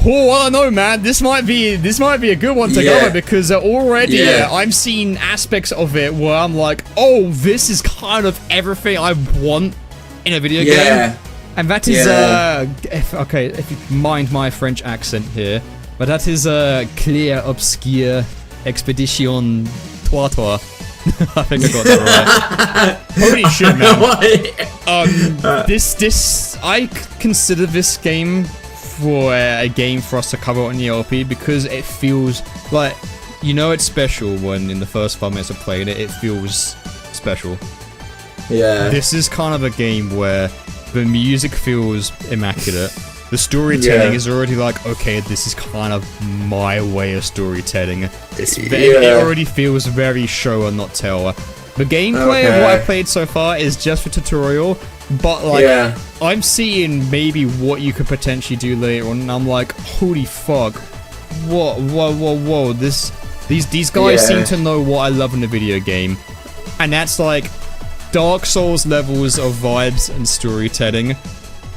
oh, I don't know, man. This might be a good one to cover, because already I'm seeing aspects of it where I'm like, oh, this is kind of everything I want in a video game. And that is if you mind my French accent here, but that is Clear Obscure Expedition Trois. I think I got that right. Holy shit, man. This I consider this game for a game for us to cover on the LP, because it feels like, it's special when in the first 5 minutes of playing it, it feels special. Yeah. This is kind of a game where the music feels immaculate. The storytelling is already like, okay, this is kind of my way of storytelling. It already feels very show and not tell. The gameplay of what I played so far is just for tutorial, but like, I'm seeing maybe what you could potentially do later on, and I'm like, holy fuck, whoa, these guys seem to know what I love in a video game, and that's like Dark Souls levels of vibes and storytelling,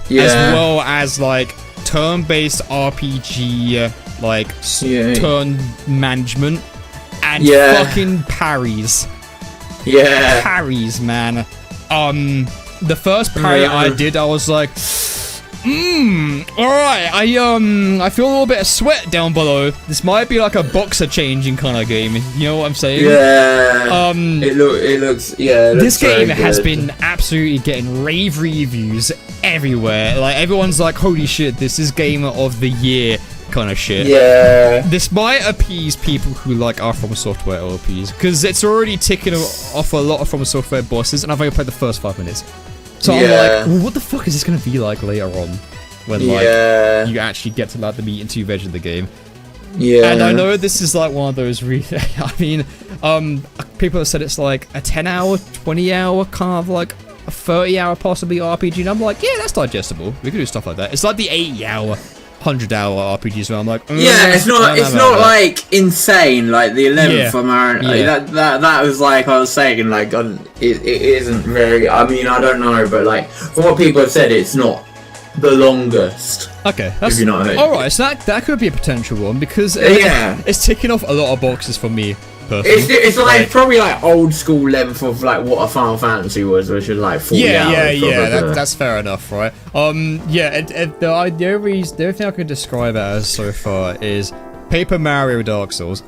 as well as like turn-based RPG, like turn management, and fucking parries. Parries, man. The first parry I did, I was like, Alright, I feel a little bit of sweat down below. This might be like a boxer changing kind of game. You know what I'm saying? Yeah. It looks this game has been absolutely getting rave reviews everywhere. Like, everyone's like, holy shit, this is game of the year kind of shit. Yeah. This might appease people who like our From Software LPs, because it's already ticking off a lot of From Software bosses, and I've only played the first 5 minutes. So I'm like, well, what the fuck is this gonna be like later on, when like you actually get to like the meat and two veg of the game? Yeah. And I know this is like one of those I mean, people have said it's like a 10-hour, 20-hour, kind of like a 30-hour possibly RPG, and I'm like, yeah, that's digestible. We can do stuff like that. It's like the 80-hour. 100-hour RPGs where I'm like, yeah, it's not like insane like the 11th from our that was like I was saying, like it isn't very, I mean, I don't know, but like from what people have said, it's not the longest. Okay, that's alright, so that could be a potential one, because it's ticking off a lot of boxes for me. It's like probably like old school length of like what a Final Fantasy was, which is like 40 hours. That's fair enough, right? The only thing I can describe it as so far is Paper Mario Dark Souls.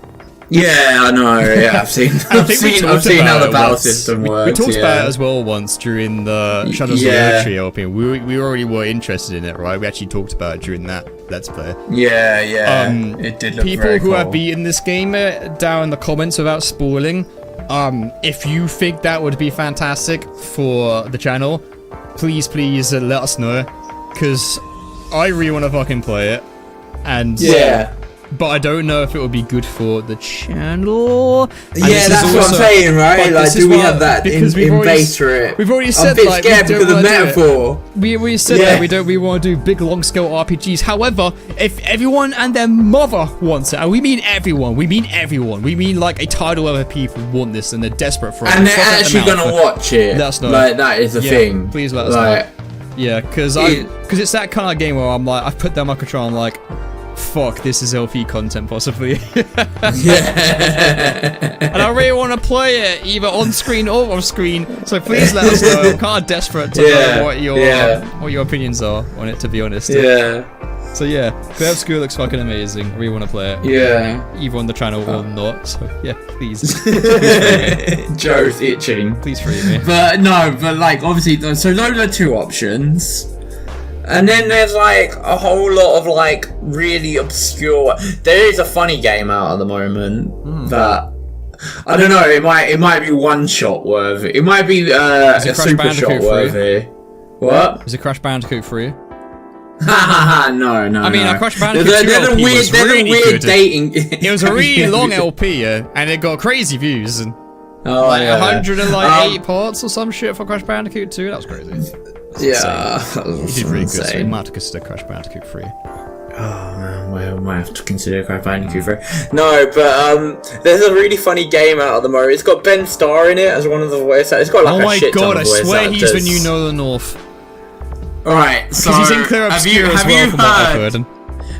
Yeah, I know. Yeah, I've seen how the battle system works. We talked about it as well once during the Shadows of the Erdtree LP. We already were interested in it, right? We actually talked about it during that Let's Play. Yeah. It did look people very who cool. have beaten this game down in the comments without spoiling. If you think that would be fantastic for the channel, please let us know, because I really want to fucking play it. And but I don't know if it would be good for the channel. And that's what I'm saying, right? Like, do we have that in base for it? We've already said, I'm a bit scared because of metaphor. We said that we want to do big, long-scale RPGs. However, if everyone and their mother wants it, and we mean everyone, we mean like a tidal wave of people want this and they're desperate for it. And they're actually gonna watch it. Let us know. Like, that is the thing. Please let us know. Yeah, because it's that kind of game where I'm like, I've put down my control, I'm like, fuck, this is LP content possibly. And I really want to play it either on screen or off screen, so please let us know. I'm kind of desperate to know what your opinions are on it, to be honest. So yeah, Clear Obscure looks fucking amazing. I really want to play it. Either on the channel or not. So yeah, please. Joe's itching. Please free me. But like obviously, so those are two options. And then there's like a whole lot of like really obscure. There is a funny game out at the moment that I don't know. It might be 1-shot worthy. It might be a super shot worthy. What? Is it Crash Bandicoot free? No. I mean, Crash Bandicoot 2 LP was really good. Dating. It was a really long LP, and it got crazy views and 108 parts or some shit for Crash Bandicoot 2. That was crazy. He did really good, so we might have to consider Crash Bandicoot 3. Oh man, we might have to consider Crash Bandicoot 3. No, but there's a really funny game out at the moment. It's got Ben Starr in it as one of the voice actors. It's got like a shit ton of voice actors. Oh my god, I swear he's the new Nolan North. Alright, so he's in Clear Obscure as well, from what I've heard.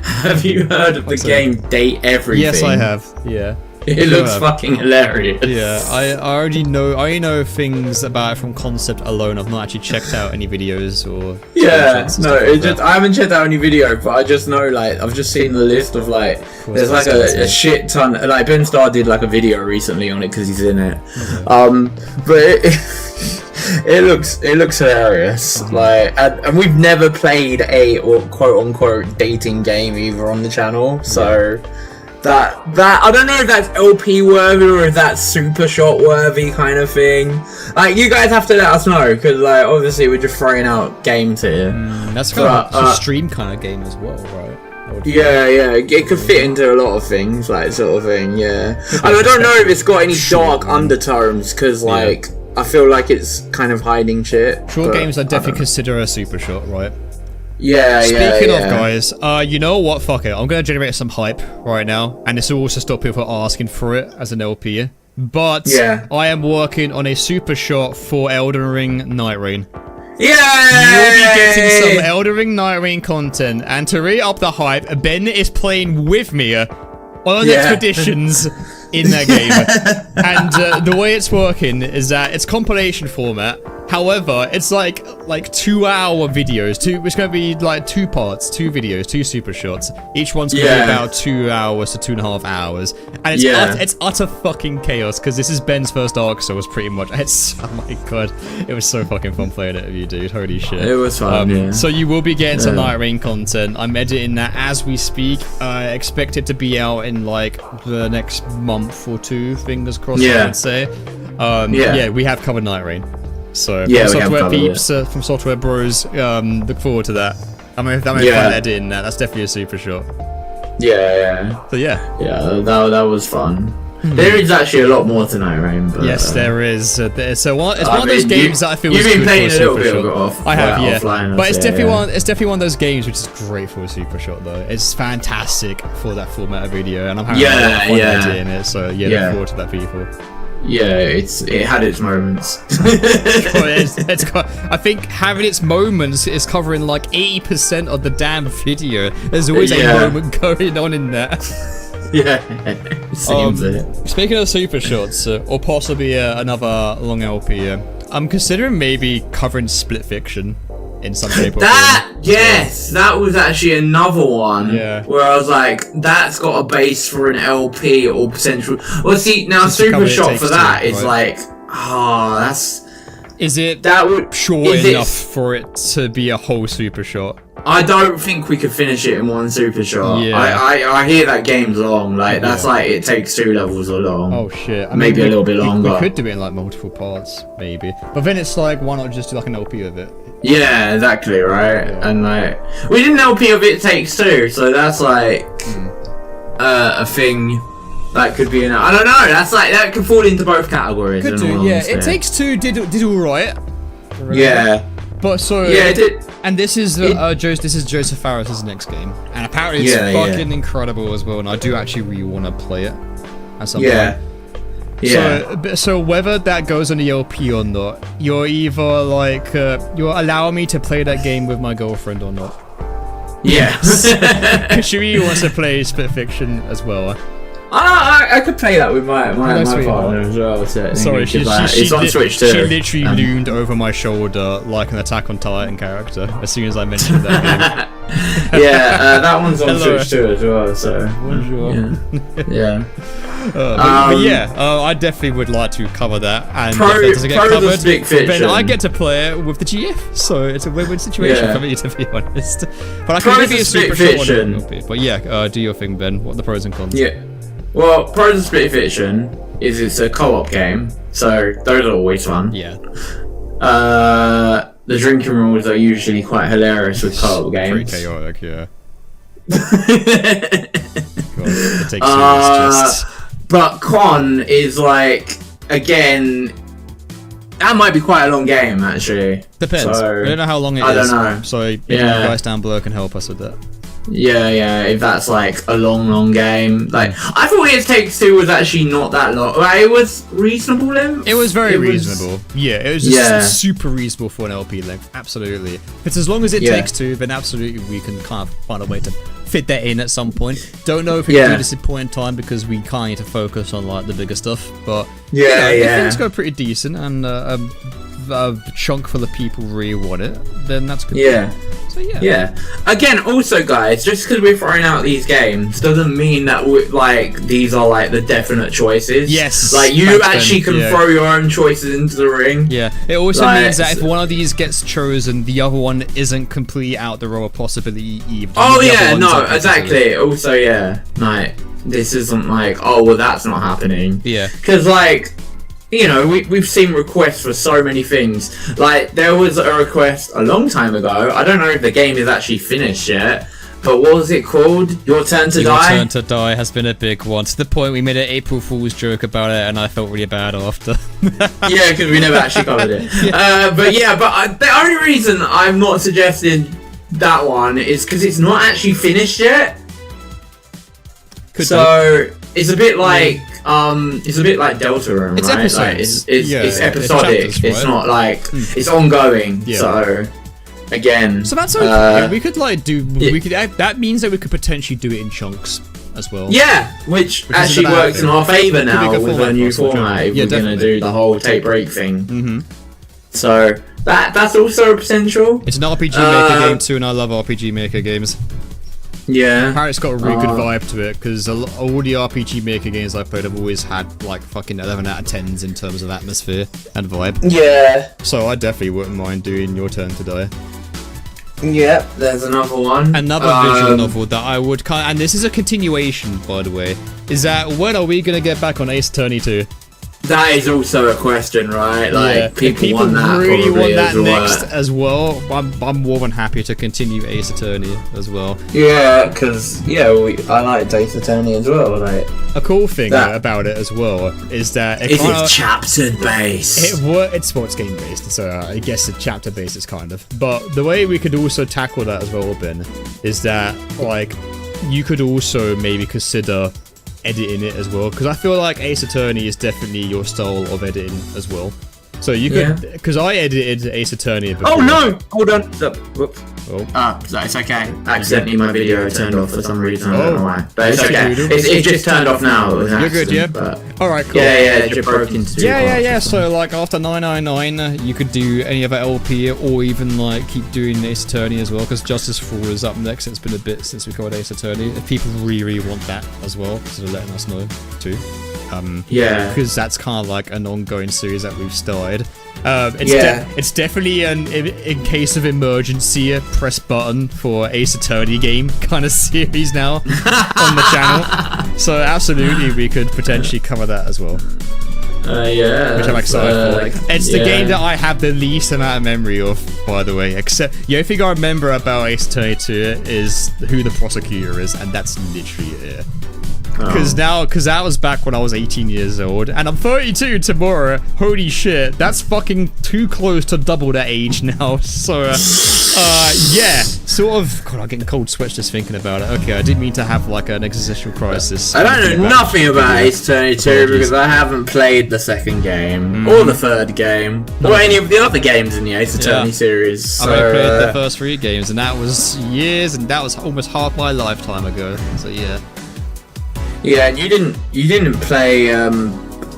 Have you heard of the game Date Everything? Yes, I have. Yeah. It looks fucking hilarious. Yeah, I already know. I only know things about it from concept alone. I've not actually checked out any videos or. I haven't checked out any video, but I just know, like, I've just seen the list of like, there's like a shit ton. Like Ben Starr did like a video recently on it because he's in it. But it looks hilarious. Like, and we've never played a quote unquote dating game either on the channel, so. That I don't know if that's LP worthy or if that's super shot worthy kind of thing. Like, you guys have to let us know, because like obviously we're just throwing out games here. That's kind of a stream kind of game as well, right? It could fit into a lot of things, like sort of thing. Yeah, I don't know if it's got any dark undertones, because like I feel like it's kind of hiding shit. Short games I definitely consider a super shot, right? Speaking of, guys, you know what? Fuck it. I'm gonna generate some hype right now, and this will also stop people from asking for it as an LP. But I am working on a super shot for Elden Ring Night Rain. You'll be getting some Elden Ring Night Rain content, and to re-up the hype, Ben is playing with me on expeditions in that game. And the way it's working is that it's compilation format. However, it's like 2-hour videos. It's going to be like 2 parts, 2 videos, 2 super shots. Each one's going to be about 2 hours to 2.5 hours, and it's utter fucking chaos because this is Ben's first Dark Souls pretty much. Oh my god, it was so fucking fun playing it with you, dude. Holy shit. It was fun. So you will be getting some Night Rain content. I'm editing that as we speak. I expect it to be out in like the next month or 2. Fingers crossed, I would say. We have covered Night Rain. So from Software Peeps, from Software Bros, look forward to that. I'm gonna fun editing that. That's definitely a super shot. Yeah. So yeah, that was fun. There is actually a lot more to Night Rain, but yes, there is. So it's one of those games that I feel you've is been good playing for a little bit shot. off. I have, offline, but it's definitely one of those games which is great for a super shot though. It's fantastic for that format of video, and I'm having a lot of fun editing it. So look forward to that, people. Yeah, it had its moments. I think having its moments is covering like 80% of the damn video. There's always a moment going on in that. Seems it. Speaking of super shots, or possibly another long LP, I'm considering maybe covering Split Fiction in some shape or form. That was actually another one. Yeah. Where I was like, that's got a base for an LP or potential. Well, see, now super shot for that is like, that's. Is it short enough for it to be a whole super shot? I don't think we could finish it in one super shot. Yeah. I hear that game's long. Like that's like It Takes Two levels or long. Oh shit! Maybe a little bit longer. We could do it in like multiple parts, maybe. But then it's like, why not just do like an LP of it? Yeah, exactly, right. And like we did an LP of It Takes Two, so that's like a thing that could be. I don't know. That's like that could fall into both categories. Could do. Yeah, It Takes Two did all right. Yeah. But so it did. And this is Joseph Fares' next game, and apparently it's fucking incredible as well. And I do actually really want to play it at some point. Yeah. So whether that goes on the LP or not, you're either like you're allowing me to play that game with my girlfriend or not. Yes. Because she really wants to play Split Fiction as well. I could play that with my partner as well. Sorry, it's on Switch too. She literally loomed over my shoulder like an Attack on Titan character as soon as I mentioned that game. That one's on Switch too as well. So bonjour. I definitely would like to cover that, and if that doesn't get covered, then I get to play it with the GF. So it's a win-win situation for me, to be honest. But I can maybe a super short one. But do your thing, Ben. What are the pros and cons? Yeah. Well, pros of Split Fiction is it's a co-op game, so those are always fun. Yeah. The drinking rules are usually quite hilarious with co-op games. Pretty chaotic, yeah. God, It Takes Two. But con is like, again, that might be quite a long game actually. Depends. So, I don't know how long it is. I don't know. So if you guys down below can help us with that. Yeah, if that's like a long game. Like, I thought It Takes Two was actually not that long. Like, it was reasonable length. It was very reasonable. It was just super reasonable for an LP length. Absolutely. If it's as long as It Takes Two, then absolutely we can kind of find a way to fit that in at some point. Don't know if we can do this at point in time because we kind of need to focus on like the bigger stuff. But if things go pretty decent and a chunk full of people really want it, then that's good. So Again, also guys, just because we're throwing out these games doesn't mean that these are like the definite choices. Yes. Like you actually can throw your own choices into the ring. Yeah. It also means that if one of these gets chosen, the other one isn't completely out the row of possibility either. Exactly. Also, like this isn't like, oh well, that's not happening. Yeah. Because like, you know, we've seen requests for so many things. Like, there was a request a long time ago. I don't know if the game is actually finished yet, but what was it called? Your Turn to Die? Your Turn to Die has been a big one. To the point we made an April Fool's joke about it, and I felt really bad after. Yeah, because we never actually covered it. But the only reason I'm not suggesting that one is because it's not actually finished yet. It's a bit like Deltarune, it's right? Episodes. Like it's episodic. It's chapters, right? It's not like it's ongoing. Yeah. So again, so that's okay. We could like do. We could. That means that we could potentially do it in chunks as well. Yeah, which actually works in our favour now with a new format. If we're gonna do the whole tape break thing. So that's also a potential. It's an RPG Maker game too, and I love RPG Maker games. Yeah. Apparently it's got a really good vibe to it, because all the RPG Maker games I've played have always had like fucking 11 out of 10s in terms of atmosphere and vibe. Yeah. So I definitely wouldn't mind doing Your Turn to Die. Yep, there's another one. Another visual novel that I would and this is a continuation, by the way, is that when are we gonna get back on Ace Attorney 2? That is also a question, right? Like, Yeah. people want that really probably want that as next as well. I'm more than happy to continue Ace Attorney as well. Yeah, because I like Ace Attorney as well. Like, a cool thing about it as well is that it's chapter based. It's sports game based, so I guess it's chapter based is kind of. But the way we could also tackle that as well, Ben, is that like you could also maybe consider editing it as well, because I feel like Ace Attorney is definitely your style of editing as well. So you could, because I edited Ace Attorney before. Oh no! Hold on. Whoops. Oh. It's okay. Accidentally my video turned off for some reason. I don't know why. But it's okay. Doodle. It's just turned off now. It was an You're good, accident, yeah? But Alright, cool. Yeah, it just broke into two parts. So like after 999, you could do any other LP, or even like keep doing Ace Attorney as well, because Justice for All is up next. It's been a bit since we covered Ace Attorney. If people really want that as well, so they're letting us know too. Because that's kind of like an ongoing series that we've started. It's definitely in case of emergency, press button for Ace Attorney game kind of series now on the channel. So absolutely, we could potentially cover that as well. Which I'm excited for. It's the game that I have the least amount of memory of, by the way. Except the only thing I remember about Ace Attorney 2 is who the prosecutor is, and that's literally it. Because that was back when I was 18 years old, and I'm 32 tomorrow. Holy shit, that's fucking too close to double that age now. So, sort of. God, I'm getting cold sweats just thinking about it. Okay, I didn't mean to have like an existential crisis. I don't know nothing about Ace Attorney 2 because I haven't played the second game or the third game or any of the other games in the Ace Attorney series. So, I only played the first 3 games, and that was years, and that was almost half my lifetime ago. So yeah. Yeah, and you didn't play. I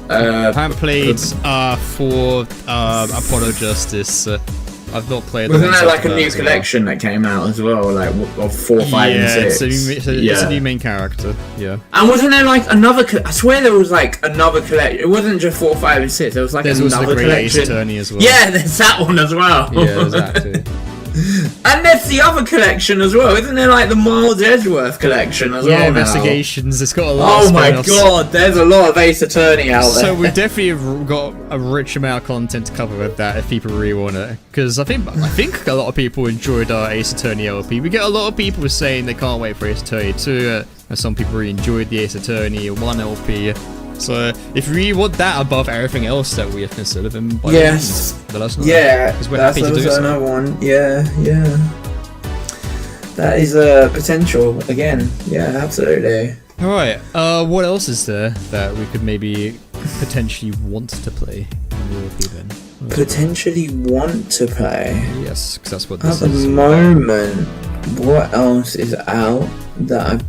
haven't played for Apollo Justice. I've not played. Wasn't there like a new collection that came out as well, like of 4, 5, and 6? It's a new main character. Yeah. And wasn't there like another? I swear there was like another collection. It wasn't just 4, 5, and 6. There was like another collection. Ace Attorney as well. Yeah, there's that one as well. Yeah, exactly. And there's the other collection as well, isn't there? Like the Miles Edgeworth collection as well. Yeah, investigations. Now. It's got a lot. Oh my god, there's a lot of Ace Attorney out there. So we've definitely got a rich amount of content to cover with that if people really want it. Because I think a lot of people enjoyed our Ace Attorney LP. We get a lot of people saying they can't wait for Ace Attorney 2. And some people really enjoyed the Ace Attorney 1 LP. So if you really want that above everything else that we have considered, then let us know. Yeah, because we're happy to do so. Another one. Yeah. That is a potential again. Yeah, absolutely. All right. What else is there that we could maybe potentially want to play in the LP then? Potentially want to play. Yes, because that's what this is. At the moment, what else is out that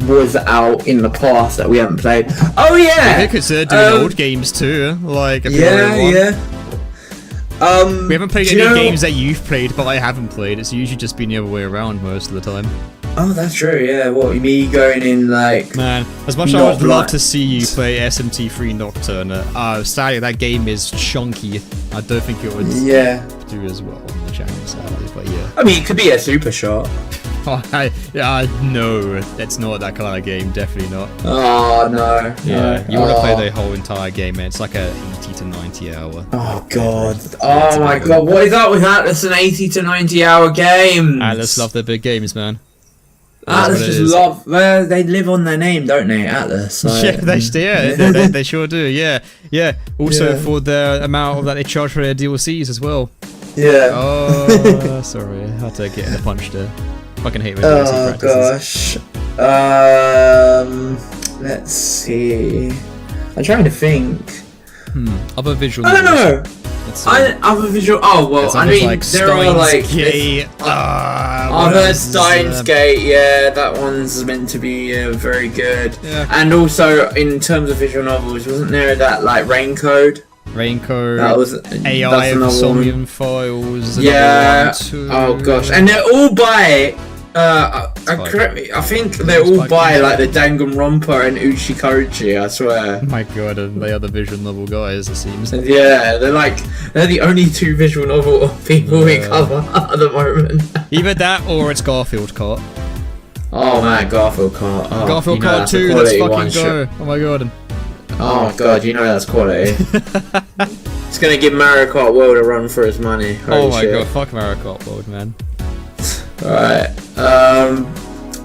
was out in the past that we haven't played? Oh yeah, we could consider doing old games too, like we haven't played any games that you've played, but I haven't played. It's usually just been the other way around most of the time. Oh, that's true. Yeah, what me going in like? Man, as much as I would love to see you play SMT3 Nocturne, sadly that game is chunky. I don't think it would do as well on the channel, sadly. But yeah, I mean, it could be a super shot. No, it's not that kind of game. Definitely not. Oh no. Yeah, you want to play the whole entire game, man. It's like a 80 to 90 hour. Oh god. Oh my god. What is up with Atlas and 80 to 90 hour games? Atlas love their big games, man. Atlas just love. Well, they live on their name, don't they? Atlas. Like, they sure do. Yeah. Also for the amount that they charge for their DLCs as well. Yeah. Oh, sorry, I had to get in a punch there. Fucking hate when DLC practices. Gosh. Let's see. I'm trying to think. Other visual. I don't know. Other visual. Oh well, I mean, like there are like. I've heard Steins Gate. Yeah, that one's meant to be very good. Yeah. And also in terms of visual novels, wasn't there that like Rain Code? Raincoat. That was AI of Somnium Files. Yeah. Oh gosh, and they're all by. Correct me. I think they're all by like the Danganronpa and Uchikochi. I swear. Oh my god, and they are the visual novel guys. It seems. Yeah, they're the only 2 visual novel people we cover at the moment. Either that or it's Garfield Kart. Oh man, Garfield Kart. Oh, Garfield Kart 2. Let's fucking go. Oh my god. Oh my god, you know that's quality. It's gonna give Mario Kart World a run for its money. Oh my god, fuck Mario Kart World, man. Alright.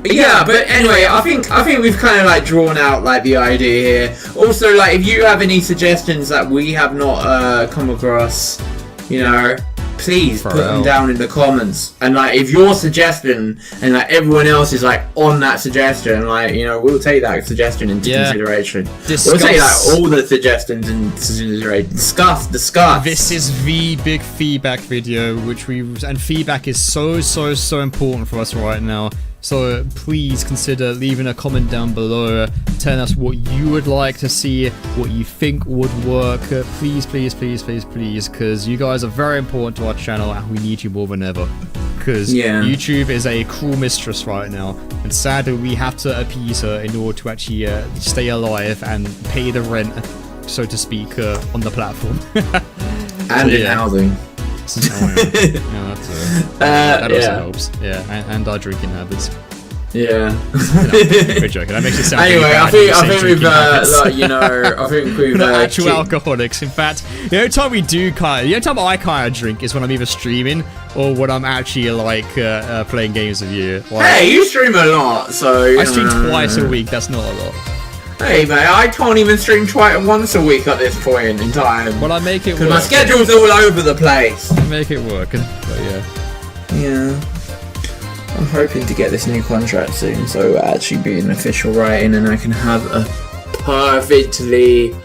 Yeah, but anyway, I think we've kind of like drawn out like the idea here. Also, like if you have any suggestions that we have not come across, you know, please put them down in the comments. And like if your suggestion and like everyone else is like on that suggestion, like, you know, we'll take that suggestion into consideration. We'll take like all the suggestions into consideration. Discuss. This is the big feedback video, and feedback is so important for us right now. So please consider leaving a comment down below, telling us what you would like to see, what you think would work. Please, because you guys are very important to our channel and we need you more than ever. Because YouTube is a cruel mistress right now, and sadly we have to appease her in order to actually stay alive and pay the rent, so to speak, on the platform. And in housing. That also helps. Yeah, and our drinking habits. Yeah. We're joking. That makes it sound anyway, bad. I think we've like, you know, I think we've we're actual alcoholics. In fact, the only time I kind of drink is when I'm either streaming or when I'm actually like playing games with you. Like, hey, you stream a lot, so I stream twice a week. That's not a lot. Hey mate, I can't even stream once a week at this point in time. Well, I make it work. Because my schedule's all over the place. I make it work, but yeah. Yeah. I'm hoping to get this new contract soon, so it'll actually be an official writing and I can have a perfectly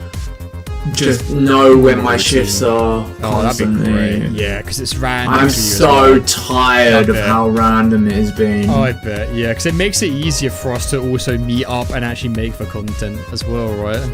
just know when my shifts are constantly. That'd be great. Yeah, because it's random. I'm so tired of how random it has been. Oh, I bet. Yeah, because it makes it easier for us to also meet up and actually make the content as well, right?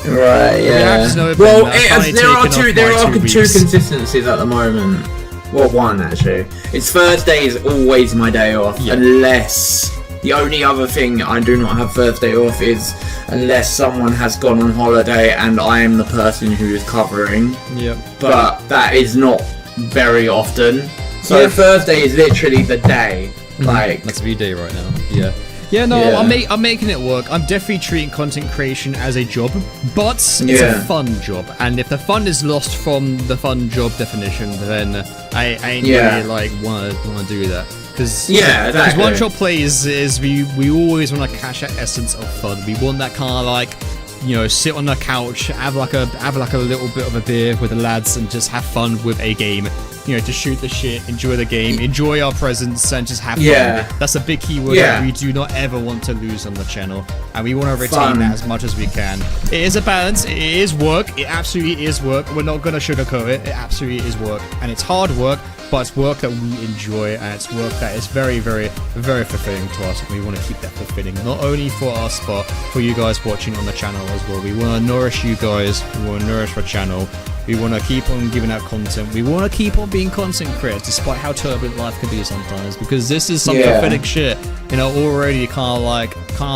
Right. Yeah. Well, there are two consistencies at the moment. Well, one actually. It's Thursday is always my day off, unless. The only other thing I do not have Thursday off is unless someone has gone on holiday and I am the person who is covering. Yep. But that is not very often. So Thursday is literally the day. Like that's the day right now. Yeah. Yeah, no, I'm making it work. I'm definitely treating content creation as a job, but it's a fun job. And if the fun is lost from the fun job definition, then I ain't really like wanna do that. Because exactly. 1ShotPlays is we always want to catch that essence of fun. We want that kind of like, you know, sit on the couch, have like a little bit of a beer with the lads, and just have fun with a game. You know, just shoot the shit, enjoy the game, enjoy our presence, and just have fun. That's a big keyword that we do not ever want to lose on the channel, and we want to retain that as much as we can. It is a balance. It is work. It absolutely is work. We're not gonna sugarcoat it. It absolutely is work, and it's hard work. But it's work that we enjoy, and it's work that is very, very, very fulfilling to us. And we want to keep that fulfilling, not only for us, but for you guys watching on the channel as well. We want to nourish you guys. We want to nourish our channel. We want to keep on giving out content. We want to keep on being content creators, despite how turbulent life can be sometimes. Because this is some pathetic shit, you know, already kind of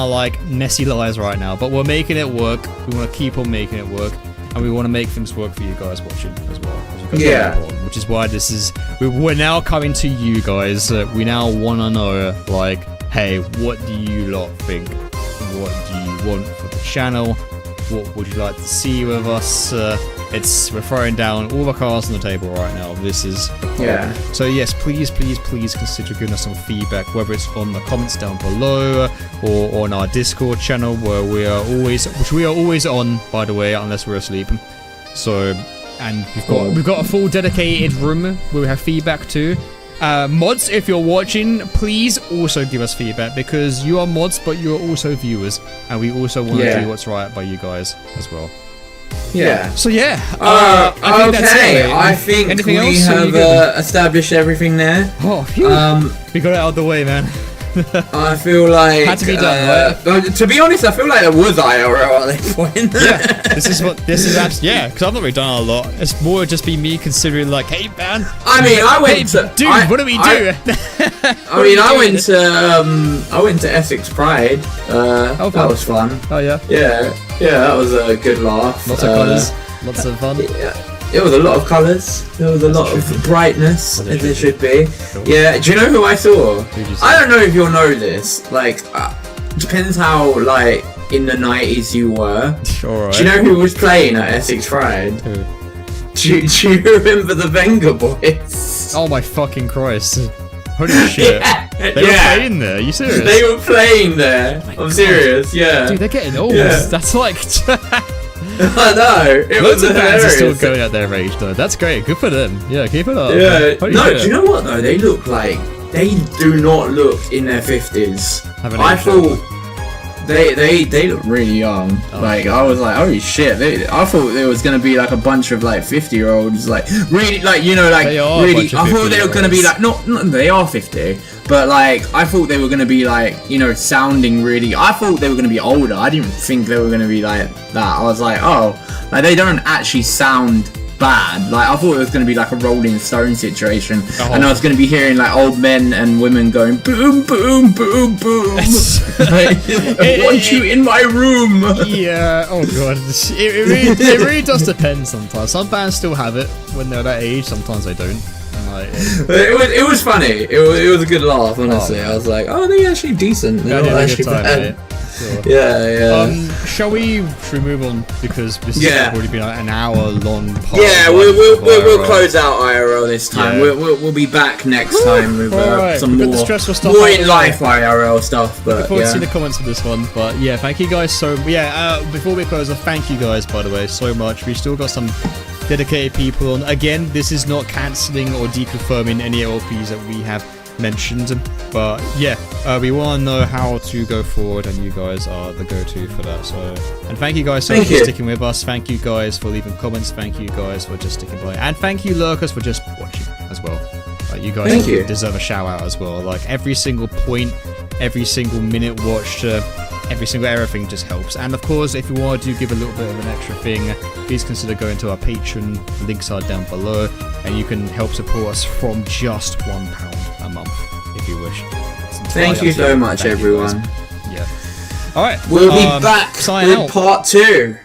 like messy lives right now. But we're making it work. We want to keep on making it work. And we want to make things work for you guys watching as well. Which is why we're now coming to you guys. We now want to know, like, hey, what do you lot think? What do you want for the channel? What would you like to see with us? We're throwing down all the cards on the table right now. This is So yes, please consider giving us some feedback, whether it's on the comments down below or on our Discord channel, where we are always on, by the way, unless we're asleep. So, and we've got a full dedicated room where we have feedback too. Mods, if you're watching, please also give us feedback, because you are mods, but you are also viewers, and we also want to do what's right by you guys as well. Yeah. So I think that's it. I think we have established everything there. Oh, phew. We got it out of the way, man. I feel like had to be done, right? To be honest, I feel like there was IRL at that point. Yeah, this is actually, yeah, because I've not really done a lot. It's more just be me considering like, hey man. I mean, I went to dude. What do we do? I went to Essex Pride. That was fun. Oh yeah. Yeah, that was a good laugh. Lots of colours. Lots of fun. Yeah. It was a lot of colours. There was a lot of brightness, as there should be. Cool. Yeah. Do you know who I saw? Who'd you see? I don't know if you'll know this. Like, depends how like in the 90s you were. Alright. Do you know who was playing at Essex Pride? Who? Do you remember the Venga Boys? Oh my fucking Christ. Holy shit. They were playing there, are you serious? They were playing there. I'm serious, yeah. Dude, they're getting old. Yeah. That's like... I know. It Loads was of bands are hilarious. still going at their age though. That's great. Good for them. Yeah, keep it up. Yeah. Holy No, shit. do you know what though? They look like... They do not look in their 50s. I thought... They look really young. Oh, like, I was like, holy shit. I thought there was going to be like a bunch of like 50-year-olds, like really, like, you know, like They are a really. bunch of I thought they were going to be 50-year-olds. like, not they are 50, but like I thought they were going to be like, you know, sounding really. I thought they were going to be older. I didn't think they were going to be like that. I was like, oh, like they don't actually sound bad. Like I thought it was going to be like a Rolling Stone situation, and I was going to be hearing like old men and women going boom, boom, boom, boom. Like, I want you in my room. Yeah, oh god. It really does depend sometimes. Some bands still have it when they're that age, sometimes they don't. Like, it was funny. It was a good laugh, honestly. I was like, oh, they're actually decent. They're not actually bad. Sure. Yeah. Shall we move on, because this has already been like an hour long part. Yeah, we'll close out IRL this time. Yeah. We'll be back next time with some We've got more the stressful stuff more out in of life IRL stuff. But Look forward to seeing the comments for this one. But yeah, thank you guys so. Yeah, before we close, thank you guys by the way so much. We still got some dedicated people on. Again, this is not cancelling or deconfirming any LPs that we have mentioned, but yeah, we want to know how to go forward, and you guys are the go-to for that. So, and thank you guys so much for sticking with us. Thank you guys for leaving comments. Thank you guys for just sticking by, and thank you lurkers for just watching as well. You guys deserve a shout out as well. Like every single point, every single minute watched, every single everything just helps. And of course, if you want to give a little bit of an extra thing, please consider going to our Patreon. Links are down below, and you can help support us from just £1 a month if you wish. Thank you so much, everyone. Yeah. All right. We'll be back with out. part 2.